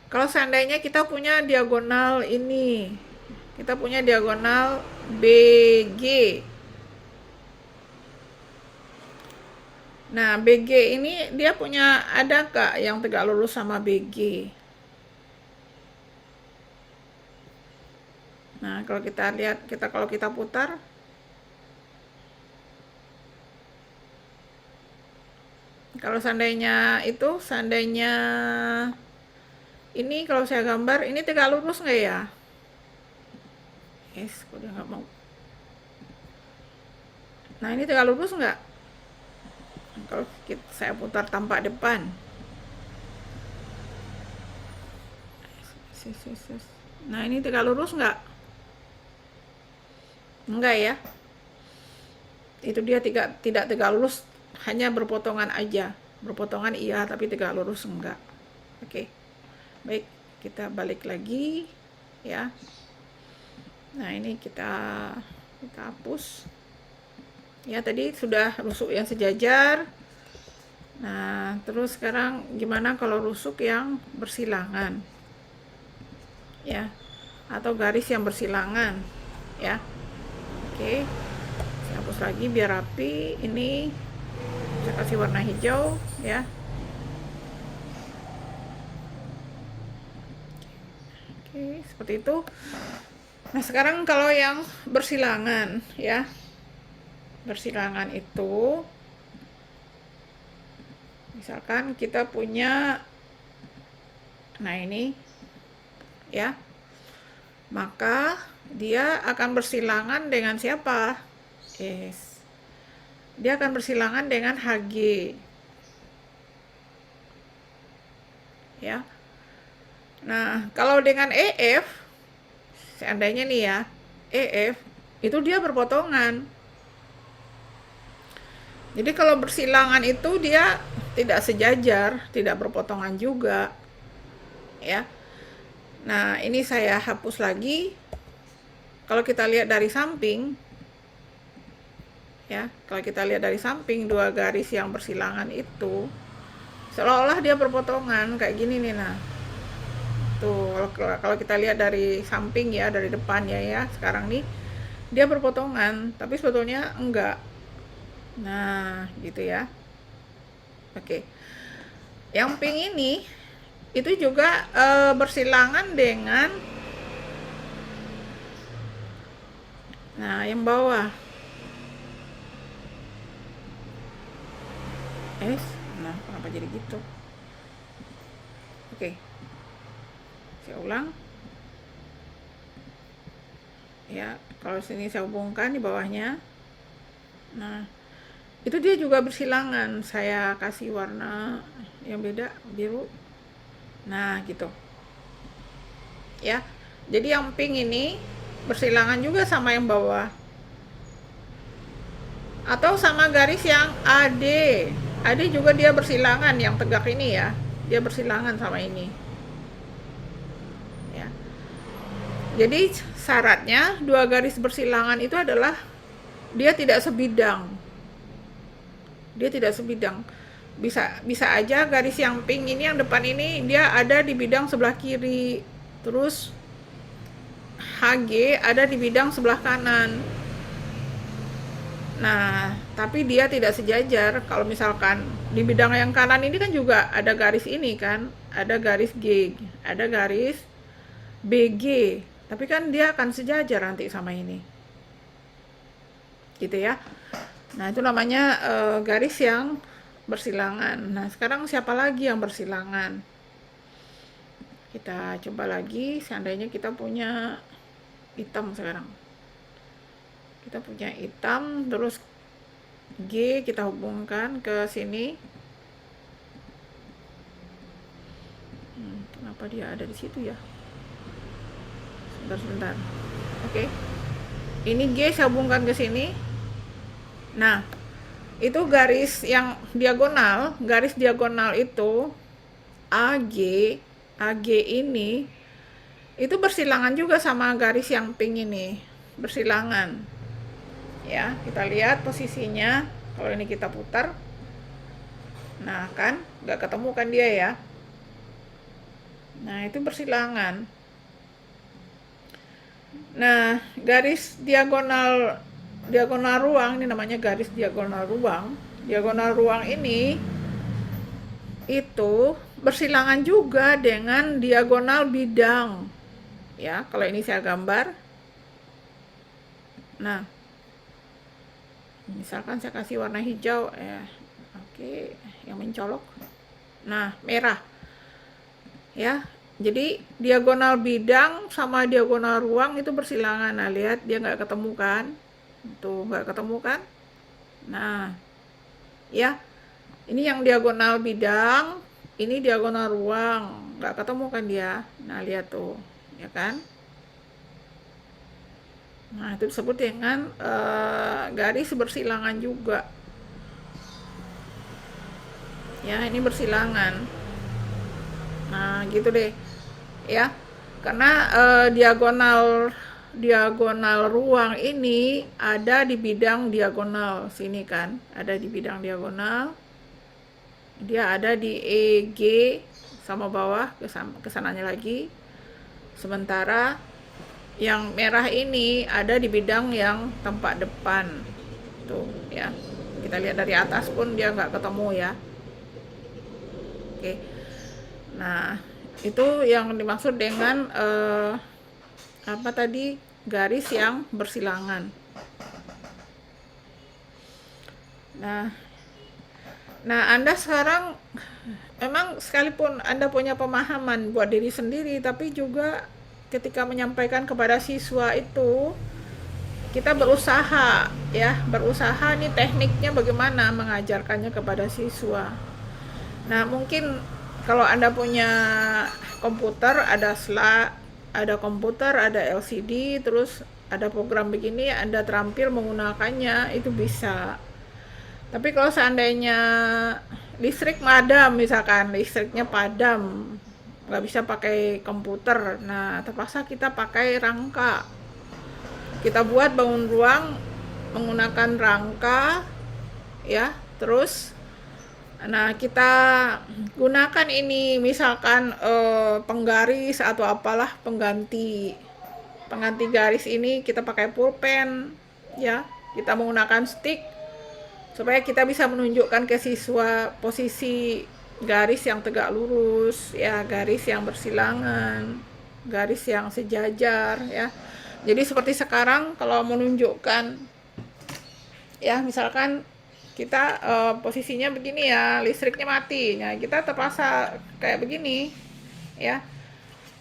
kalau seandainya kita punya diagonal ini, kita punya diagonal BG. Nah, BG ini dia punya, ada nggak yang tegak lurus sama BG? Nah, kalau kita lihat, kalau kita putar, kalau seandainya ini kalau saya gambar, ini tegak lurus nggak ya? Yes, udah nggak mau. Nah, ini tegak lurus nggak? Kalau saya putar tampak depan. Nah, ini tegak lurus nggak? Enggak ya. Itu dia tidak tegak lurus, hanya berpotongan aja. Berpotongan iya, tapi tegak lurus enggak. Oke. Baik, kita balik lagi ya. Nah, ini kita hapus. Ya, tadi sudah rusuk yang sejajar. Nah, terus sekarang gimana kalau rusuk yang bersilangan? Ya, atau garis yang bersilangan, ya. Oke. Saya hapus lagi biar rapi. Ini saya kasih warna hijau, ya. Oke, seperti itu. Nah, sekarang kalau yang bersilangan, ya. bersilangan itu, misalkan kita punya, nah ini ya, maka dia akan bersilangan dengan siapa? Yes. Dia akan bersilangan dengan HG. Ya. Nah, kalau dengan EF, seandainya nih ya, EF itu dia berpotongan. Jadi kalau bersilangan itu dia tidak sejajar, tidak berpotongan juga. Ya. Nah, ini saya hapus lagi. Kalau kita lihat dari samping, ya, kalau kita lihat dari samping dua garis yang bersilangan itu seolah-olah dia berpotongan kayak gini nih. Nah, tuh kalau kita lihat dari samping ya, dari depan ya, sekarang nih dia berpotongan, tapi sebetulnya enggak. Nah, gitu ya. Oke. Yang pink ini itu juga bersilangan dengan, nah, yang bawah. Nah, kenapa jadi gitu? Oke. Saya ulang. Ya, kalau sini saya hubungkan di bawahnya. Nah, itu dia juga bersilangan. Saya kasih warna yang beda, biru. Nah, gitu. Ya. Jadi yang pink ini bersilangan juga sama yang bawah. Atau sama garis yang AD. AD juga dia bersilangan, yang tegak ini ya. Dia bersilangan sama ini. Ya. Jadi syaratnya dua garis bersilangan itu adalah dia tidak sebidang. Dia tidak sebidang. Bisa aja garis yang pink ini, yang depan ini, dia ada di bidang sebelah kiri. Terus HG ada di bidang sebelah kanan. Nah, tapi dia tidak sejajar. Kalau misalkan di bidang yang kanan ini kan juga ada garis ini kan, ada garis G, ada garis BG. Tapi kan dia akan sejajar nanti sama ini. Gitu ya. Nah, itu namanya garis yang bersilangan. Nah, sekarang siapa lagi yang bersilangan? Kita coba lagi, seandainya kita punya hitam sekarang. Kita punya hitam, terus G kita hubungkan ke sini. Kenapa dia ada di situ ya? Sebentar. Oke. Ini G saya hubungkan ke sini. Nah, itu garis yang diagonal, garis diagonal itu AG ini itu bersilangan juga sama garis yang pink ini, bersilangan. Ya, kita lihat posisinya. Kalau ini kita putar, nah kan nggak ketemu kan dia ya. Nah, itu bersilangan. Nah, garis diagonal ruang, ini namanya garis diagonal ruang. Diagonal ruang ini itu bersilangan juga dengan diagonal bidang. Ya, kalau ini saya gambar. Nah, misalkan saya kasih warna hijau, oke, yang mencolok. Nah, merah. Ya, jadi diagonal bidang sama diagonal ruang itu bersilangan. Nah, lihat dia nggak ketemu kan? Tuh, nggak ketemu kan? Nah, ya, ini yang diagonal bidang, ini diagonal ruang, nggak ketemu kan dia? Nah, lihat tuh, ya kan? Nah, itu disebut dengan garis bersilangan juga. Ya, ini bersilangan. Nah, gitu deh, ya, karena diagonal ruang ini ada di bidang diagonal sini kan, ada di bidang diagonal, dia ada di EG sama bawah ke sananya lagi. Sementara yang merah ini ada di bidang yang tempat depan tuh ya, kita lihat dari atas pun dia nggak ketemu ya. Oke, nah itu yang dimaksud dengan apa tadi, garis yang bersilangan. Nah, Anda sekarang memang sekalipun Anda punya pemahaman buat diri sendiri, tapi juga ketika menyampaikan kepada siswa itu kita berusaha ya, berusaha nih tekniknya bagaimana mengajarkannya kepada siswa. Nah, mungkin kalau Anda punya komputer, ada komputer, ada LCD, terus ada program begini, Anda terampil menggunakannya, itu bisa. Tapi kalau seandainya listrik padam, misalkan listriknya padam, nggak bisa pakai komputer, nah terpaksa kita pakai rangka. Kita buat bangun ruang menggunakan rangka, ya. Terus, nah kita gunakan ini, misalkan penggaris atau apalah pengganti garis ini kita pakai pulpen, ya. Kita menggunakan stick supaya kita bisa menunjukkan ke siswa posisi garis yang tegak lurus, ya, garis yang bersilangan, garis yang sejajar, ya. Jadi seperti sekarang kalau menunjukkan, ya, misalkan kita posisinya begini ya, listriknya mati, nah kita terpaksa kayak begini, ya.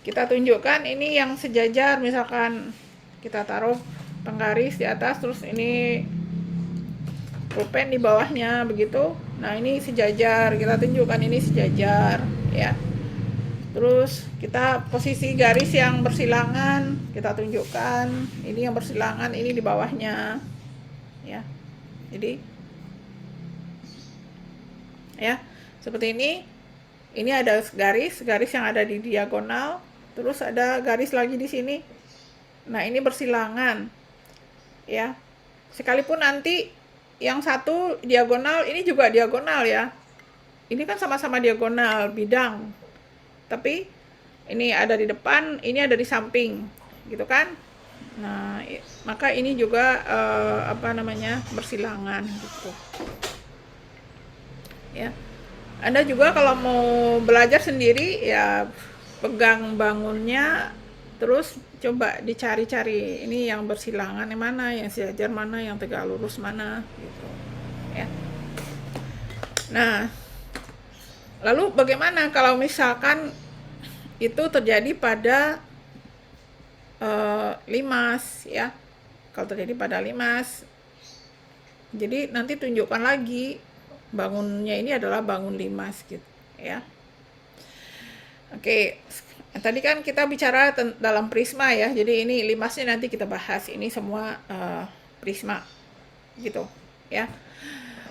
Kita tunjukkan ini yang sejajar, misalkan kita taruh penggaris di atas, terus ini pulpen di bawahnya, begitu. Nah ini sejajar, kita tunjukkan ini sejajar, ya. Terus kita posisi garis yang bersilangan kita tunjukkan, ini yang bersilangan, ini di bawahnya, ya. Jadi ya seperti ini ada garis yang ada di diagonal, terus ada garis lagi di sini. Nah ini bersilangan, ya. Sekalipun nanti yang satu diagonal, ini juga diagonal, ya. Ini kan sama-sama diagonal bidang, tapi ini ada di depan, ini ada di samping, gitu kan. Nah maka ini juga bersilangan, gitu, ya. Anda juga kalau mau belajar sendiri, ya pegang bangunnya, terus coba dicari-cari ini yang bersilangan yang mana, yang sejajar mana, yang tegak lurus mana, gitu, ya. Nah lalu bagaimana kalau misalkan itu terjadi pada limas, ya. Kalau terjadi pada limas, jadi nanti tunjukkan lagi bangunnya ini adalah bangun limas, gitu, ya. Oke, tadi kan kita bicara dalam prisma, ya. Jadi ini limasnya nanti kita bahas, ini semua prisma, gitu, ya.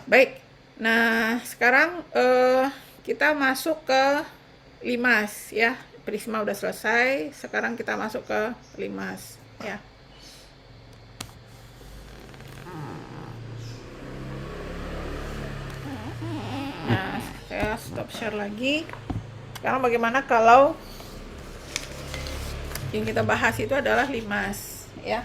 Baik, nah sekarang kita masuk ke limas, ya. Prisma udah selesai, sekarang kita masuk ke limas, ya. Nah, saya stop share lagi. Sekarang bagaimana kalau yang kita bahas itu adalah limas, ya.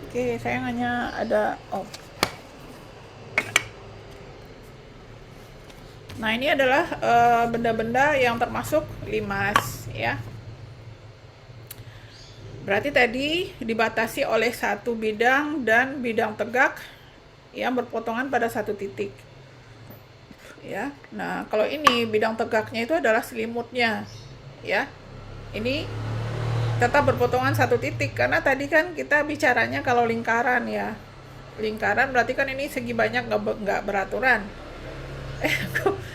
Oke, saya hanya ada Nah ini adalah benda-benda yang termasuk limas, ya. Berarti tadi dibatasi oleh satu bidang dan bidang tegak yang berpotongan pada satu titik, ya. Nah kalau ini bidang tegaknya itu adalah selimutnya, ya. Ini tetap berpotongan satu titik, karena tadi kan kita bicaranya kalau lingkaran, ya. Lingkaran berarti kan ini segi banyak nggak beraturan.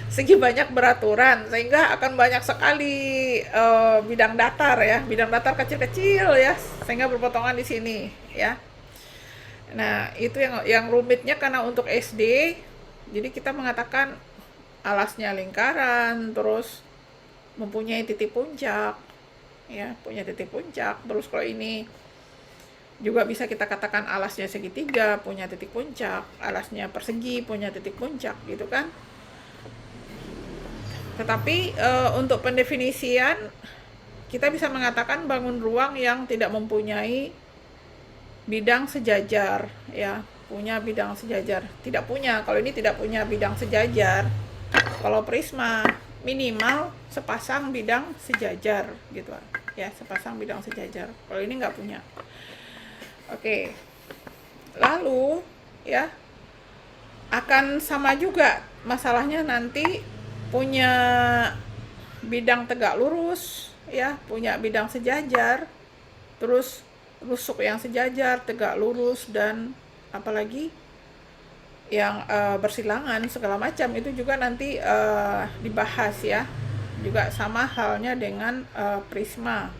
Segi banyak beraturan, sehingga akan banyak sekali bidang datar, ya. Bidang datar kecil-kecil, ya, sehingga berpotongan di sini, ya. Nah itu yang rumitnya, karena untuk SD jadi kita mengatakan alasnya lingkaran, terus mempunyai titik puncak, ya, punya titik puncak. Terus kalau ini juga bisa kita katakan alasnya segitiga, punya titik puncak, alasnya persegi, punya titik puncak, gitu kan. Tetapi untuk pendefinisian kita bisa mengatakan bangun ruang yang tidak mempunyai bidang sejajar, ya, punya bidang sejajar. Tidak punya, kalau ini tidak punya bidang sejajar. Kalau prisma minimal sepasang bidang sejajar, gitu. ya, sepasang bidang sejajar. Kalau ini nggak punya. Oke, lalu ya akan sama juga masalahnya nanti punya bidang tegak lurus, ya, punya bidang sejajar, terus rusuk yang sejajar, tegak lurus, dan apalagi yang bersilangan segala macam itu juga nanti dibahas ya. Juga sama halnya dengan prisma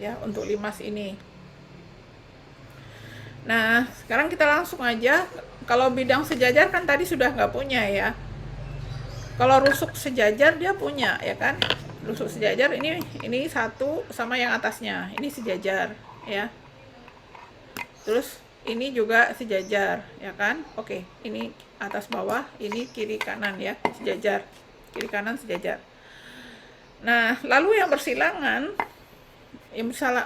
ya untuk limas ini. Nah, sekarang kita langsung aja. Kalau bidang sejajar kan tadi sudah nggak punya ya. Kalau rusuk sejajar dia punya ya kan. Rusuk sejajar ini satu sama yang atasnya. Ini sejajar ya. Terus ini juga sejajar ya kan. Oke, ini atas bawah, ini kiri kanan ya, sejajar. Kiri kanan sejajar. Nah, lalu yang bersilangan,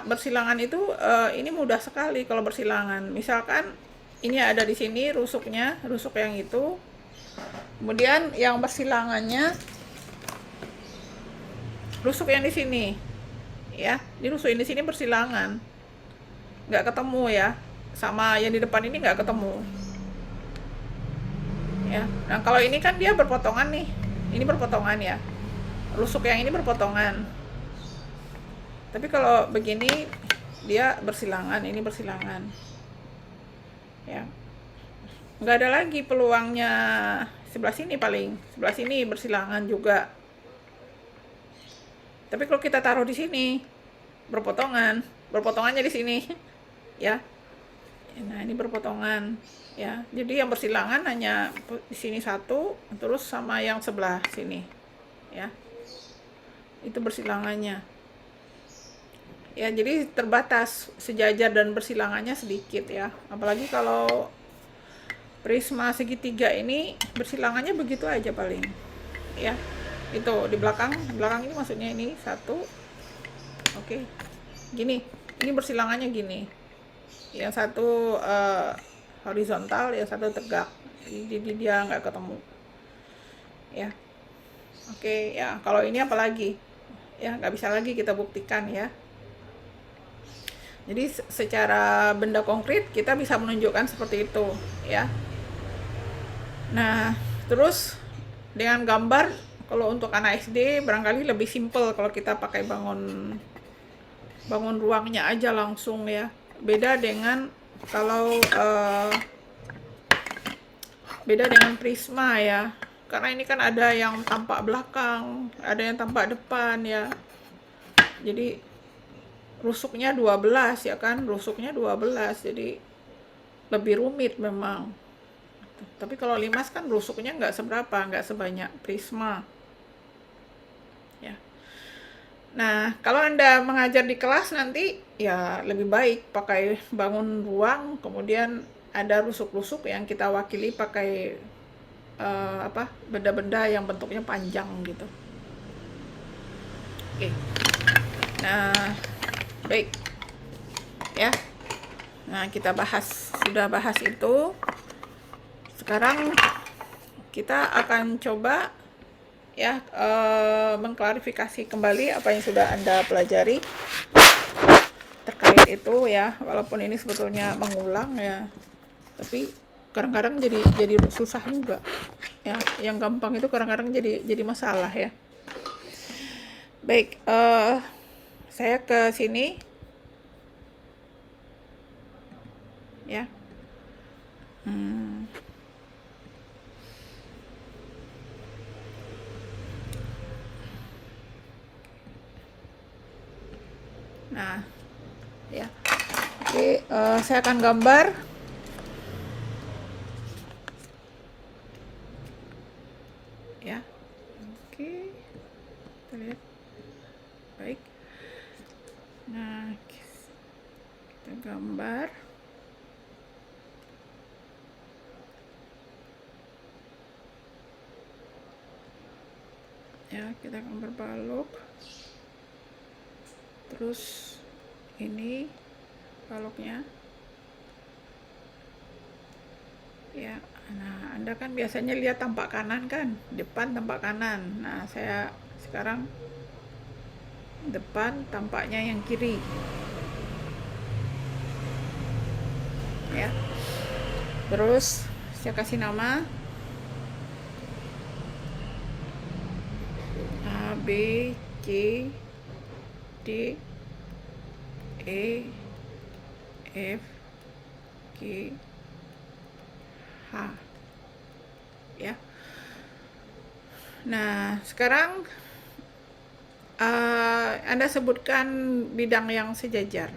bersilangan itu ini mudah sekali kalau bersilangan. Misalkan ini ada di sini rusuknya, rusuk yang itu. Kemudian yang bersilangannya rusuk yang di sini. Ya, ini rusuk yang di sini bersilangan. Nggak ketemu ya. Sama yang di depan ini nggak ketemu. Ya. Nah, kalau ini kan dia berpotongan nih. Ini berpotongan ya. Rusuk yang ini berpotongan. Tapi kalau begini dia bersilangan, ini bersilangan. Ya. Nggak ada lagi peluangnya sebelah sini paling. Sebelah sini bersilangan juga. Tapi kalau kita taruh di sini berpotongan, berpotongannya di sini. Ya. Nah, ini berpotongan ya. Jadi yang bersilangan hanya di sini satu, terus sama yang sebelah sini. Ya. Itu bersilangannya. Ya, jadi terbatas sejajar dan bersilangannya sedikit ya. Apalagi kalau prisma segitiga ini bersilangannya begitu aja paling. Ya. Itu di belakang ini maksudnya ini satu. Oke. Gini, ini bersilangannya gini. Yang satu horizontal, yang satu tegak. Jadi dia nggak ketemu. Ya. Oke, ya. Kalau ini apalagi? Ya, nggak bisa lagi kita buktikan ya. Jadi secara benda konkret kita bisa menunjukkan seperti itu ya. Nah, terus dengan gambar, kalau untuk anak SD barangkali lebih simpel kalau kita pakai bangun ruangnya aja langsung ya. Beda dengan kalau beda dengan prisma ya. Karena ini kan ada yang tampak belakang, ada yang tampak depan ya. Jadi rusuknya 12 ya kan, rusuknya 12, jadi lebih rumit memang. Tapi kalau limas kan rusuknya nggak seberapa, nggak sebanyak prisma. Ya. Nah, kalau Anda mengajar di kelas nanti ya lebih baik pakai bangun ruang, kemudian ada rusuk-rusuk yang kita wakili pakai benda-benda yang bentuknya panjang gitu. Oke. Nah, baik. Ya. Nah, kita sudah bahas itu. Sekarang kita akan coba ya mengklarifikasi kembali apa yang sudah Anda pelajari terkait itu ya, walaupun ini sebetulnya mengulang ya, tapi kadang-kadang jadi susah juga ya. Yang gampang itu kadang-kadang jadi masalah ya. Baik, saya ke sini ya. Nah, ya. Oke, saya akan gambar. Ya. Oke. Kita lihat. Baik. Nah, kita gambar. Ya, kita gambar balok. Terus ini baloknya ya. Nah, Anda kan biasanya lihat tampak kanan kan, depan tampak kanan. Nah, saya sekarang depan tampaknya yang kiri. Ya. Terus saya kasih nama A, B, C, D, E, F, G, H. Ya. Nah, sekarang Anda sebutkan bidang yang sejajar.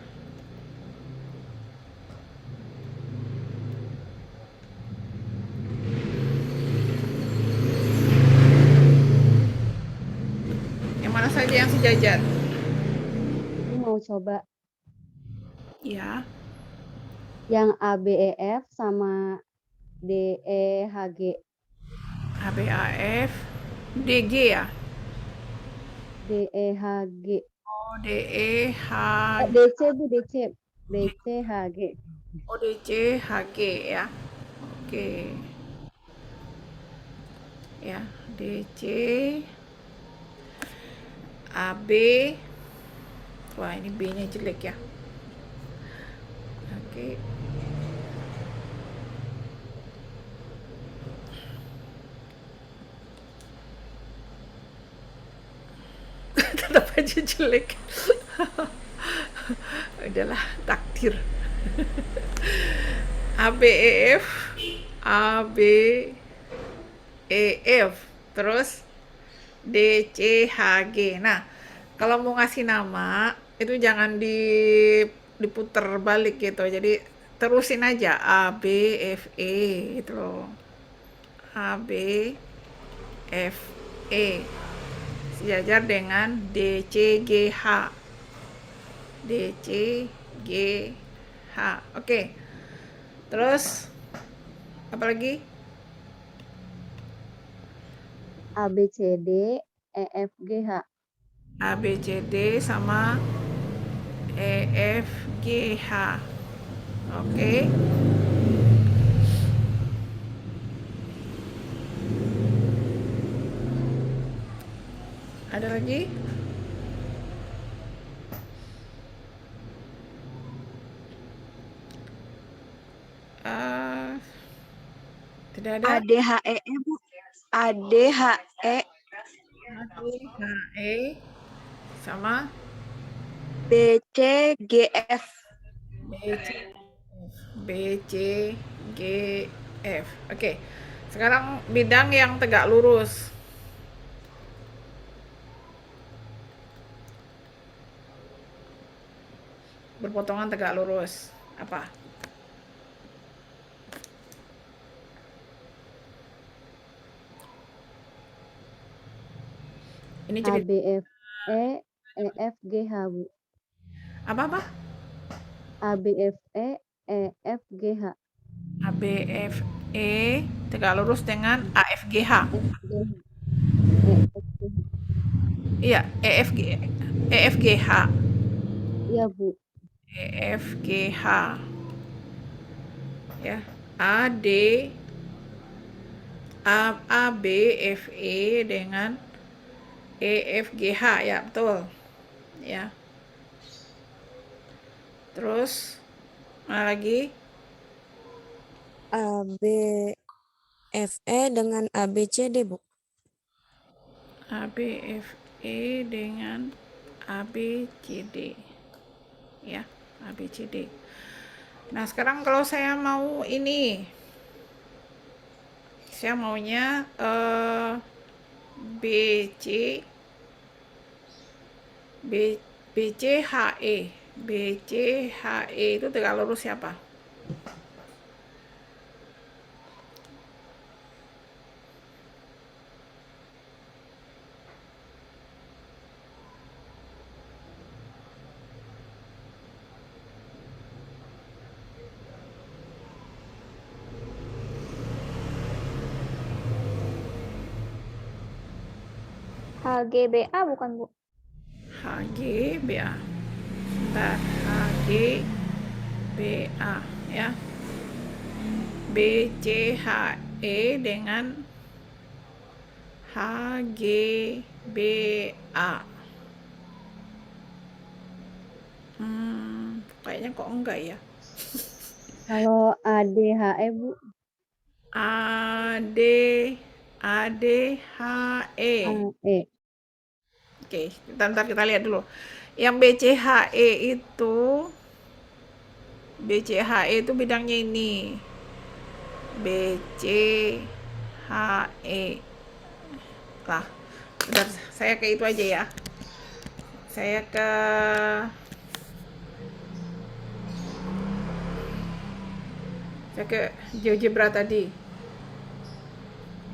Yang mana saja yang sejajar? Ibu mau coba Ya, yang ABEF sama DEHG. ABAF, DG ya? DEHG. Oh, DE, H, DC Bu, DC. DCHG. O, DC, HG ya. Oke. Ya, DC, AB. Wah, ini B-nya jelek ya. Oke. Tetap aja jelek. Udahlah, takdir. ABEF, ABEF, terus DCHG. Nah, kalau mau ngasih nama itu jangan diputer balik gitu. Jadi terusin aja ABFE gitu loh. ABFE sejajar dengan DCGH. DCGH. Oke. Terus apa lagi? ABCD EFGH. ABCD sama EFGH. Oke. Ada lagi? Tidak ada. ADHE, Bu. ADHE, ADHE sama BCGF. BCGF. Oke. Sekarang bidang yang tegak lurus. Berpotongan tegak lurus. Apa? Ini cerita ABFE EFGH Bu. apa? ABFE EFGH. ABFE tegak lurus dengan AFGH. Iya, EFGH. Iya Bu. EFGH. Ya. ABFE dengan EFGH ya, betul. Ya. Terus mana lagi? ABFE dengan ABCD, Bu. ABFE dengan ABCD. Ya, ABCD. Nah, sekarang kalau saya mau ini, saya maunya BCHE. BCHE itu tegak lurus siapa? HGBA bukan, Bu? HGBA. Bentar, HGBA ya. BCHE dengan HGBA. Kayaknya kok enggak ya. Kalau ADHE, Bu. ADHE. AE. Oke, bentar kita lihat dulu. Yang BCHE itu bidangnya ini. BCHE. Lah, bentar, saya ke itu aja ya. Saya ke GeoGebra tadi.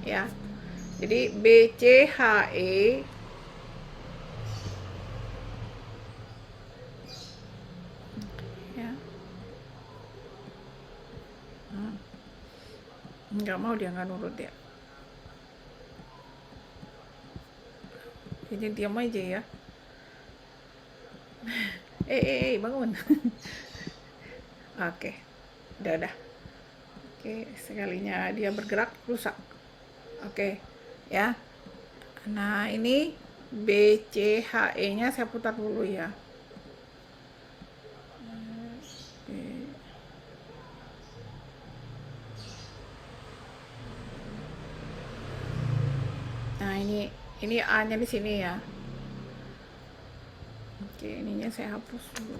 Ya. Jadi BCHE ya. Nggak mau dia, nggak nurut dia. Jadi diam aja ya. Bangun. Oke. Udah. Oke, sekalinya dia bergerak rusak. Oke, ya. Nah, ini BCHE-nya saya putar dulu ya. Nah, ini A-nya di sini ya. Oke, ininya saya hapus dulu.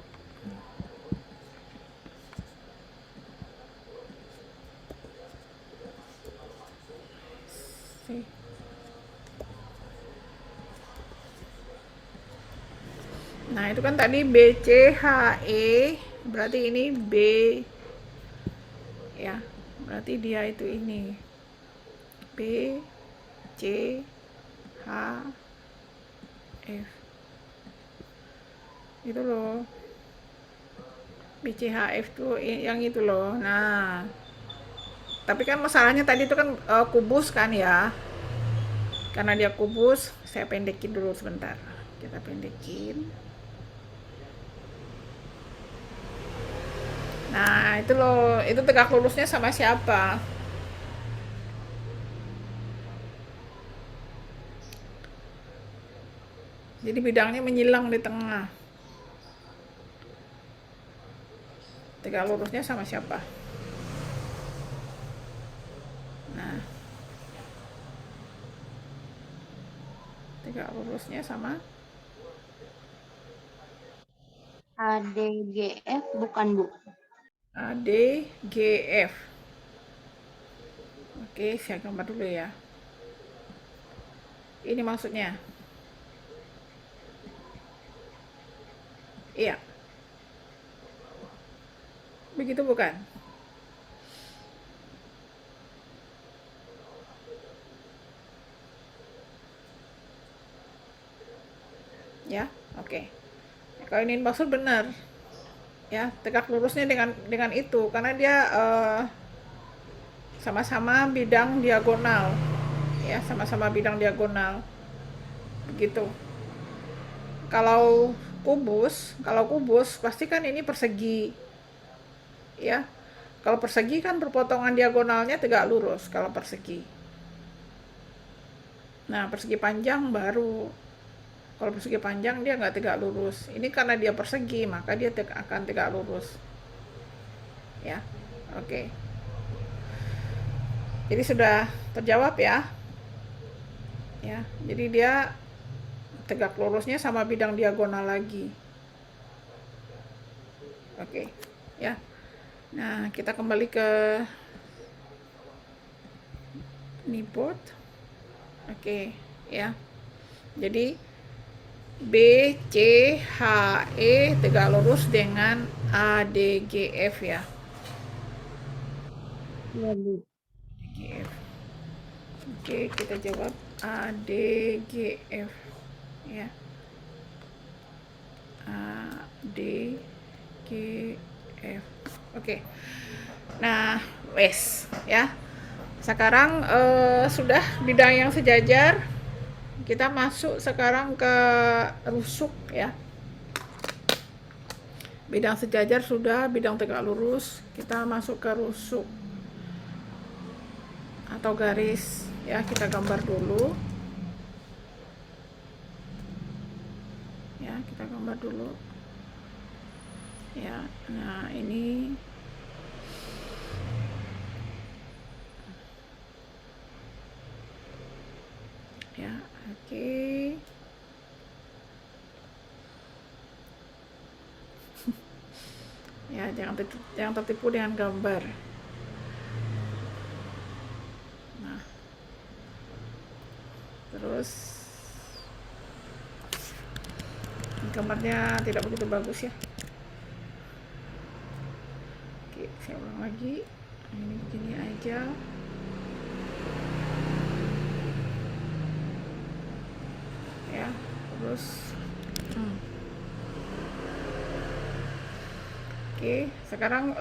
Nah, itu kan tadi BCHE, berarti ini B ya. Berarti dia itu ini. B C H F. Itu loh. BCHF tuh yang itu loh. Nah, tapi kan masalahnya tadi itu kan kubus kan ya. Karena dia kubus, saya pendekin dulu sebentar. Kita pendekin. Nah, itu loh, itu tegak lurusnya sama siapa? Jadi bidangnya menyilang di tengah. Tegak lurusnya sama siapa? Nah, tegak lurusnya sama ADGF bukan, Bu. ADGF. Oke, saya gambar dulu ya. Ini maksudnya. Iya. Begitu bukan? Ya, oke. Kalau ini maksud benar. Ya, tegak lurusnya dengan itu karena dia sama-sama bidang diagonal. Ya, sama-sama bidang diagonal. Begitu. Kalau kubus pasti kan ini persegi. Ya. Kalau persegi kan perpotongan diagonalnya tegak lurus kalau persegi. Nah, persegi panjang baru. Kalau persegi panjang dia nggak tegak lurus. Ini karena dia persegi, maka dia akan tegak lurus. Ya, oke. Jadi sudah terjawab ya. Ya, jadi dia tegak lurusnya sama bidang diagonal lagi. Oke, ya. Nah, kita kembali ke keyboard. Oke, ya. Jadi BCHE tegak lurus dengan ADGF ya. Iya, Bu. ADGF. Oke, kita jawab ADGF ya. ADGF. Oke. Nah, wes ya. Sekarang sudah bidang yang sejajar. Kita masuk sekarang ke rusuk ya. Bidang sejajar sudah, bidang tegak lurus. Kita masuk ke rusuk atau garis ya. Kita gambar dulu. Ya, kita gambar dulu. Ya, nah ini ya, oke. Ya, jangan tertipu dengan gambar. Nah, terus gambarnya tidak begitu bagus ya. Oke, saya ulang lagi. Ini begini aja. Ya, terus Oke, sekarang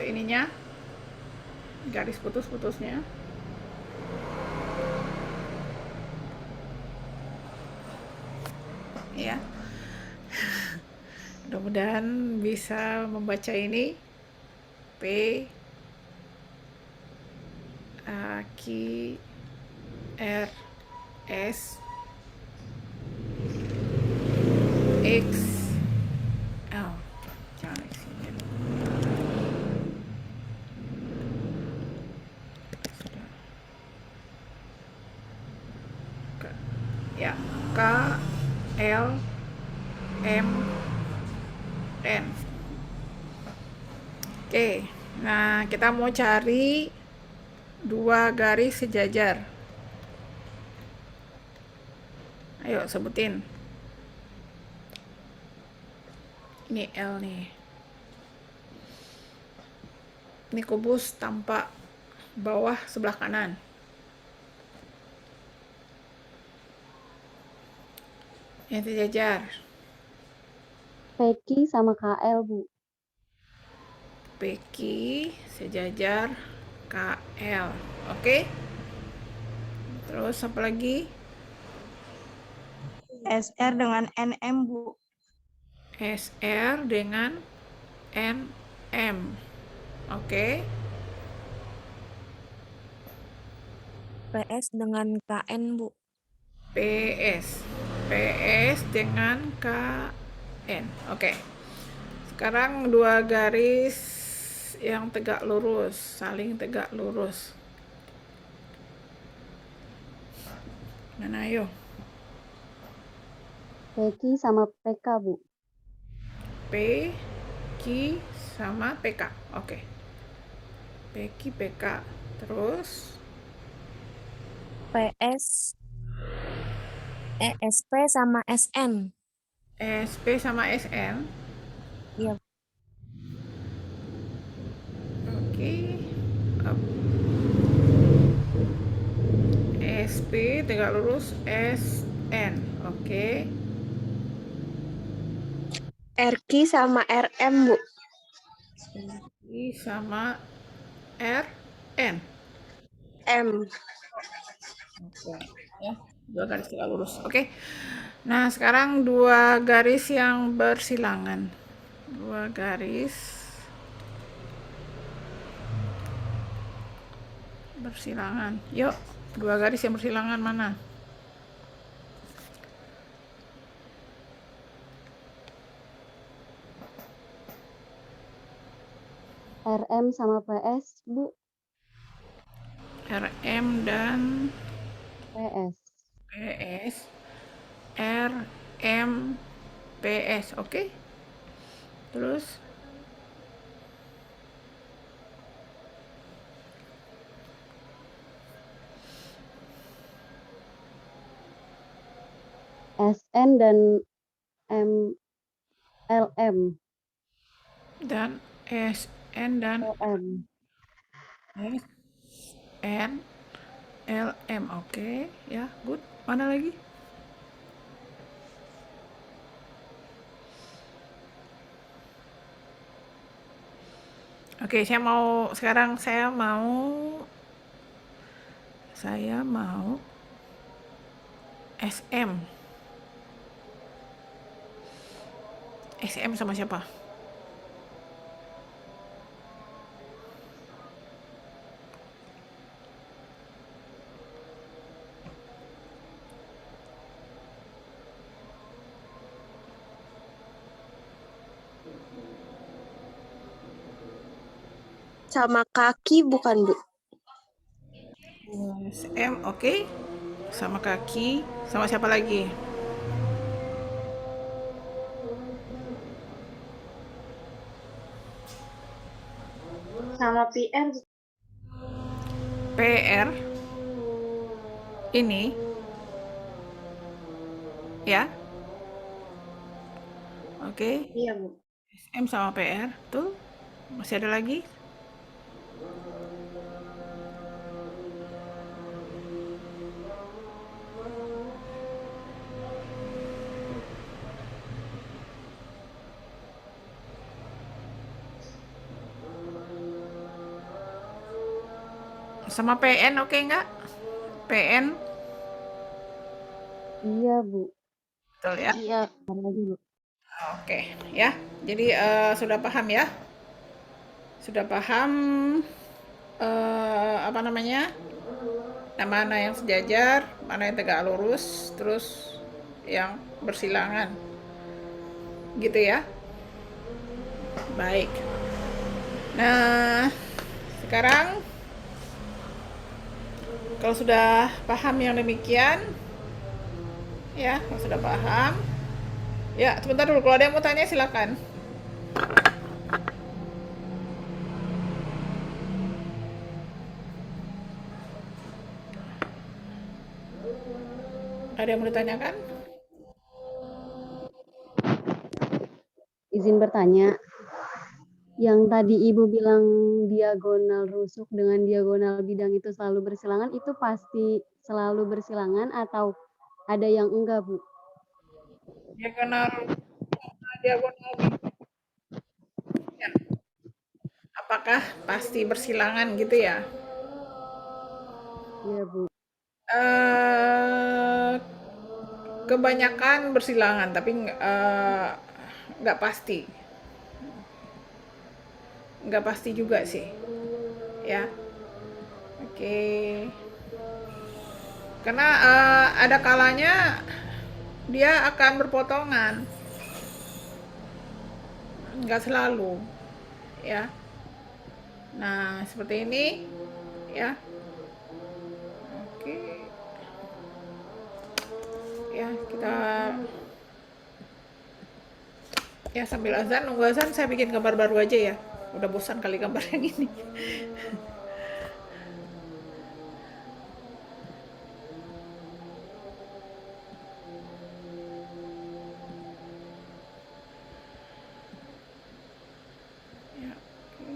ininya garis putus-putusnya. Ya. Mudah-mudahan bisa membaca ini. P Q R S X L. Jangan X ini. Ya, K L M N. Oke, nah kita mau cari dua garis sejajar. Ayo sebutin. Ini L nih. Ini kubus tampak bawah sebelah kanan. Yang sejajar. Peki sama KL, Bu. PQ sejajar KL. Oke. Terus apa lagi? SR dengan NM, Bu. SR dengan NM. Oke. PS dengan KN, Bu. PS. PS dengan KN. Oke. Sekarang dua garis yang tegak lurus, saling tegak lurus. Mana ayo? Peki sama PK, Bu. P, Q sama PK. Oke. PQ, PK. Terus PS ESP sama SN. SP sama SN. Iya. Oke. Up. SP tegak lurus SN. Oke. RQ sama RM, Bu. I sama RN. M. Oke, ya. Dua garis tegak lurus. Oke. Nah, sekarang dua garis yang bersilangan. Dua garis bersilangan. Yuk, dua garis yang bersilangan mana? RM sama PS, Bu. RM dan PS. PS. RM PS. Oke. Terus SN dan LM. dan SN dan LM. SN LM. Oke, ya, good. Mana lagi? Oke, sekarang saya mau SM. SM sama siapa? sama kaki bukan, Bu? SM, oke. Sama kaki. Sama siapa lagi? Sama PR. PR. Ini. Ya. Oke. Iya, Bu. SM sama PR. Tuh. Masih ada lagi? Sama PN oke nggak? PN, Iya, Bu. betul ya? Iya, bentar lagi, Bu. Oke, ya. Jadi sudah paham ya? Sudah paham apa namanya? Nah, mana yang sejajar, mana yang tegak lurus, terus yang bersilangan. Gitu ya? Baik. Nah, sekarang kalau sudah paham yang demikian, ya, kalau sudah paham, ya, sebentar dulu. Kalau ada yang mau tanya, silakan. Ada yang mau ditanyakan? Izin bertanya. Yang tadi Ibu bilang diagonal rusuk dengan diagonal bidang itu selalu bersilangan, itu pasti selalu bersilangan atau ada yang enggak, Bu? Diagonal, diagonal. Ya. Apakah pasti bersilangan gitu ya? Iya, Bu. Kebanyakan bersilangan, tapi nggak pasti. Nggak pasti juga sih. Ya. Oke. Karena ada kalanya dia akan berpotongan. Nggak selalu. Ya. Nah, seperti ini. Ya. Oke. Ya, kita ya sambil azan, nunggu azan saya bikin gambar baru aja ya. Udah bosan kali gambar yang ini. Ya, oke.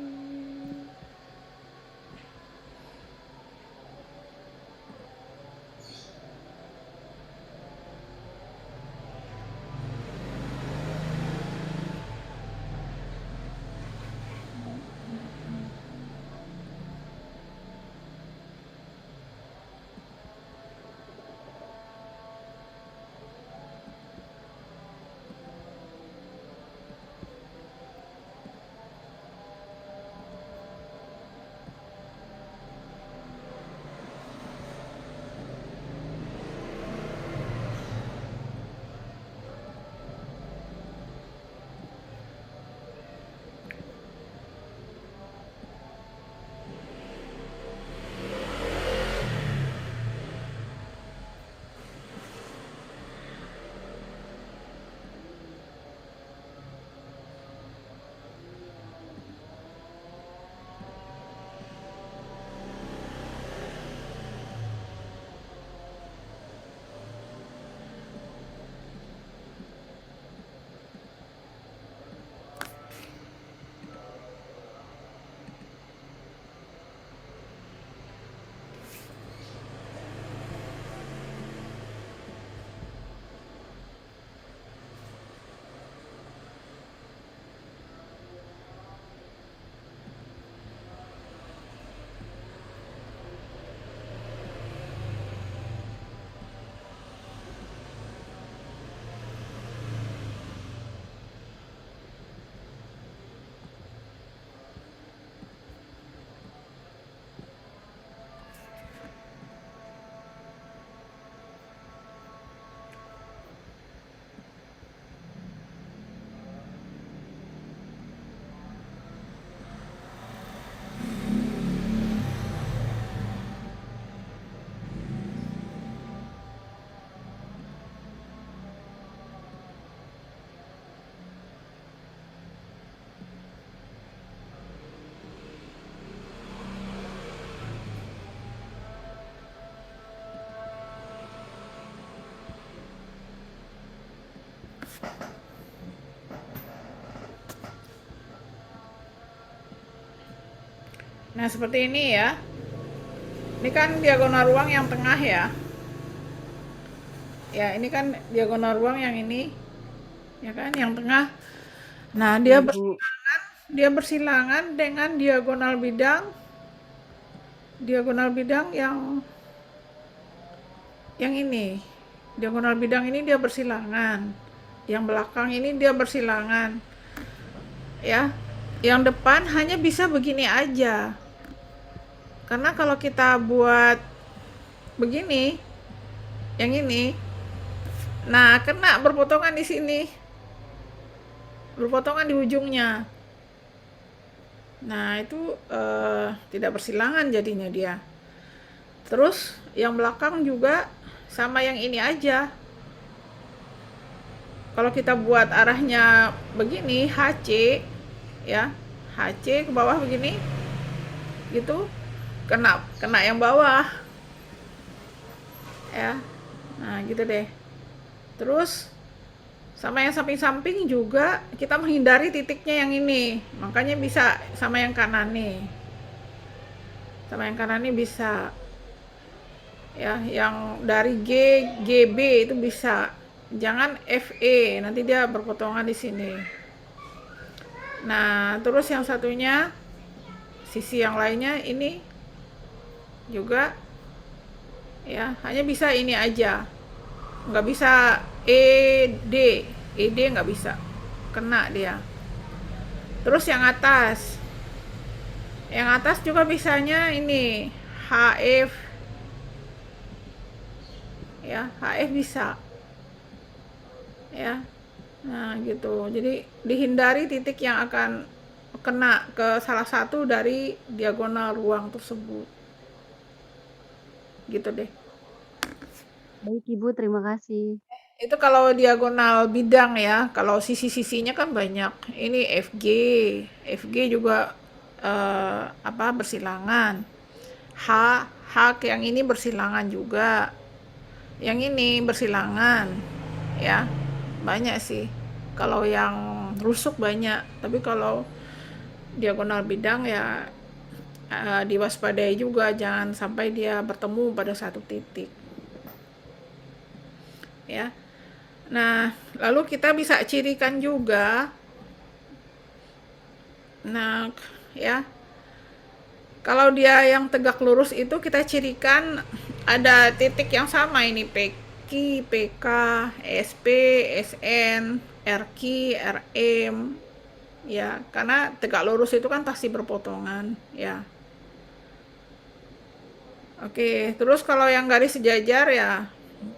Nah, seperti ini ya. Ini kan diagonal ruang yang tengah ya. Ya, ini kan diagonal ruang yang ini. Ya kan, yang tengah. Nah, Iya, Bu. dia bersilangan dengan diagonal bidang yang ini. Diagonal bidang ini dia bersilangan. Yang belakang ini dia bersilangan. Ya. Yang depan hanya bisa begini aja. Karena kalau kita buat begini, yang ini, nah kena berpotongan di sini. Berpotongan di ujungnya. Nah, itu tidak bersilangan jadinya dia. Terus yang belakang juga sama yang ini aja. Kalau kita buat arahnya begini, HC ya, HC ke bawah begini, gitu, kena yang bawah, ya. Nah, gitu deh. Terus sama yang samping-samping juga kita menghindari titiknya yang ini, makanya bisa sama yang kanan nih. Sama yang kanan nih bisa. Ya, yang dari G, GB itu bisa. Jangan FE, nanti dia berpotongan di sini. Nah, terus yang satunya, sisi yang lainnya ini juga, ya, hanya bisa ini aja. Nggak bisa ED nggak bisa. Kena dia. Terus yang atas. Yang atas juga bisanya ini, HF. Ya, HF bisa. Ya. Nah, gitu. Jadi dihindari titik yang akan kena ke salah satu dari diagonal ruang tersebut. Gitu deh. Baik Ibu, terima kasih. Itu kalau diagonal bidang ya. Kalau sisi-sisinya kan banyak. Ini FG juga bersilangan. H yang ini bersilangan juga. Yang ini bersilangan. Ya. Banyak sih. Kalau yang rusuk banyak, tapi kalau diagonal bidang ya diwaspadai juga, jangan sampai dia bertemu pada satu titik. Ya. Nah, lalu kita bisa cirikan juga. Nah, ya. Kalau dia yang tegak lurus itu kita cirikan ada titik yang sama ini, PK, SP, SN, RQ, RM, ya, karena tegak lurus itu kan pasti berpotongan, ya. Oke, terus kalau yang garis sejajar ya,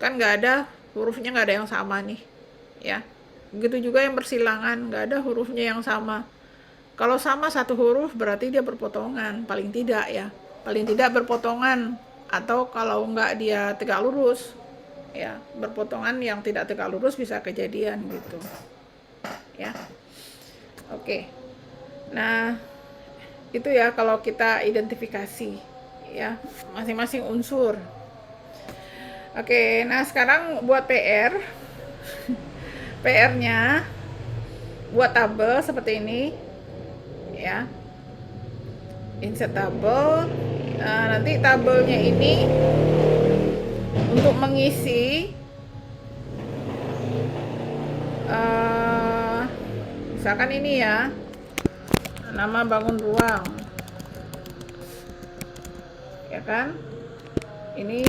kan nggak ada hurufnya, nggak ada yang sama nih, ya. Begitu juga yang bersilangan, nggak ada hurufnya yang sama. Kalau sama satu huruf berarti dia berpotongan, paling tidak ya, paling tidak berpotongan, atau kalau nggak dia tegak lurus. Ya, berpotongan yang tidak tegak lurus bisa kejadian gitu. Ya. Oke. Nah, itu ya kalau kita identifikasi ya masing-masing unsur. Oke, nah sekarang buat PR. PR-nya buat tabel seperti ini. Ya. Insert tabel. Nah, nanti tabelnya ini untuk mengisi misalkan ini ya, nama bangun ruang, ya kan, ini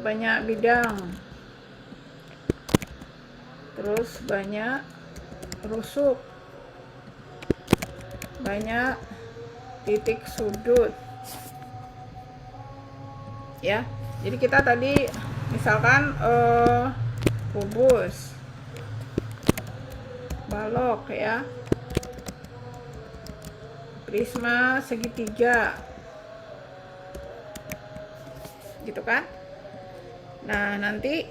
banyak bidang, terus banyak rusuk, banyak titik sudut. Ya, jadi kita tadi misalkan kubus, balok ya, prisma segitiga, gitu kan. Nah, nanti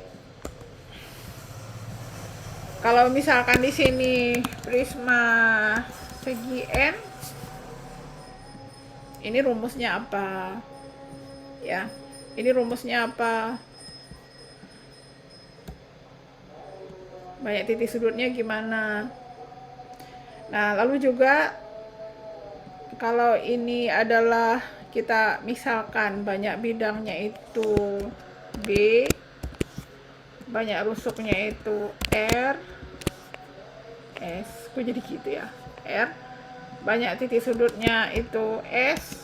kalau misalkan di sini prisma segi N, ini rumusnya apa? Ya. Ini rumusnya apa? Banyak titik sudutnya gimana? Nah, lalu juga kalau ini adalah kita misalkan banyak bidangnya itu B, banyak rusuknya itu R, S, kok jadi gitu ya, R, banyak titik sudutnya itu S.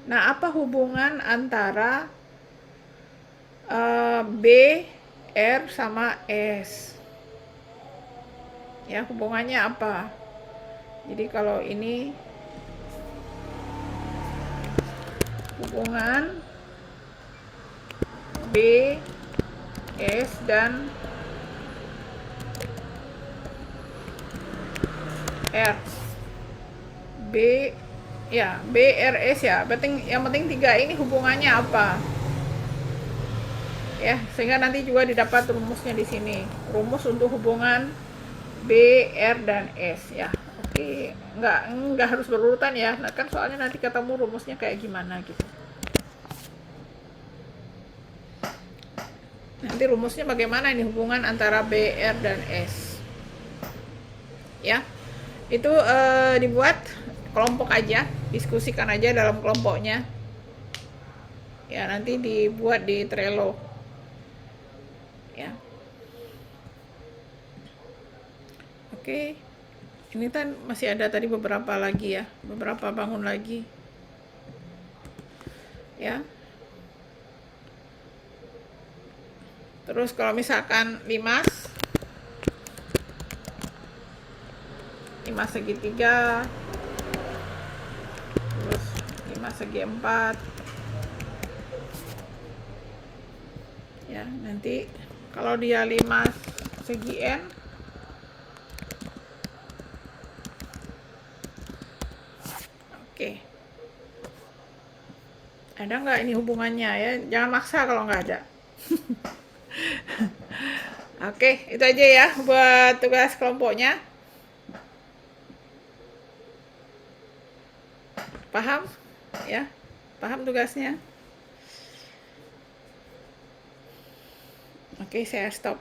Nah, apa hubungan antara B, R, sama S? Ya, hubungannya apa? Jadi kalau ini hubungan B, S, dan R. B, ya, B, R, S ya. Yang penting tiga ini hubungannya apa? Ya, sehingga nanti juga didapat rumusnya di sini. Rumus untuk hubungan B, R, dan S ya. Oke, nggak harus berurutan ya. Nah, kan soalnya nanti ketemu rumusnya kayak gimana gitu. Nanti rumusnya bagaimana ini hubungan antara B, R, dan S. Ya, itu dibuat kelompok aja, diskusikan aja dalam kelompoknya. Ya, nanti dibuat di Trello. Ya. Oke. Ini kan masih ada tadi beberapa lagi ya, beberapa bangun lagi. Ya. Terus kalau misalkan 5 segitiga, terus 5 segi 4. Ya, nanti kalau dia 5 segi N, oke. Ada nggak ini hubungannya ya? Jangan maksa kalau nggak ada. Oke, itu aja ya buat tugas kelompoknya. Paham? Ya, paham tugasnya? Oke, saya stop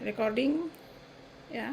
recording. Ya,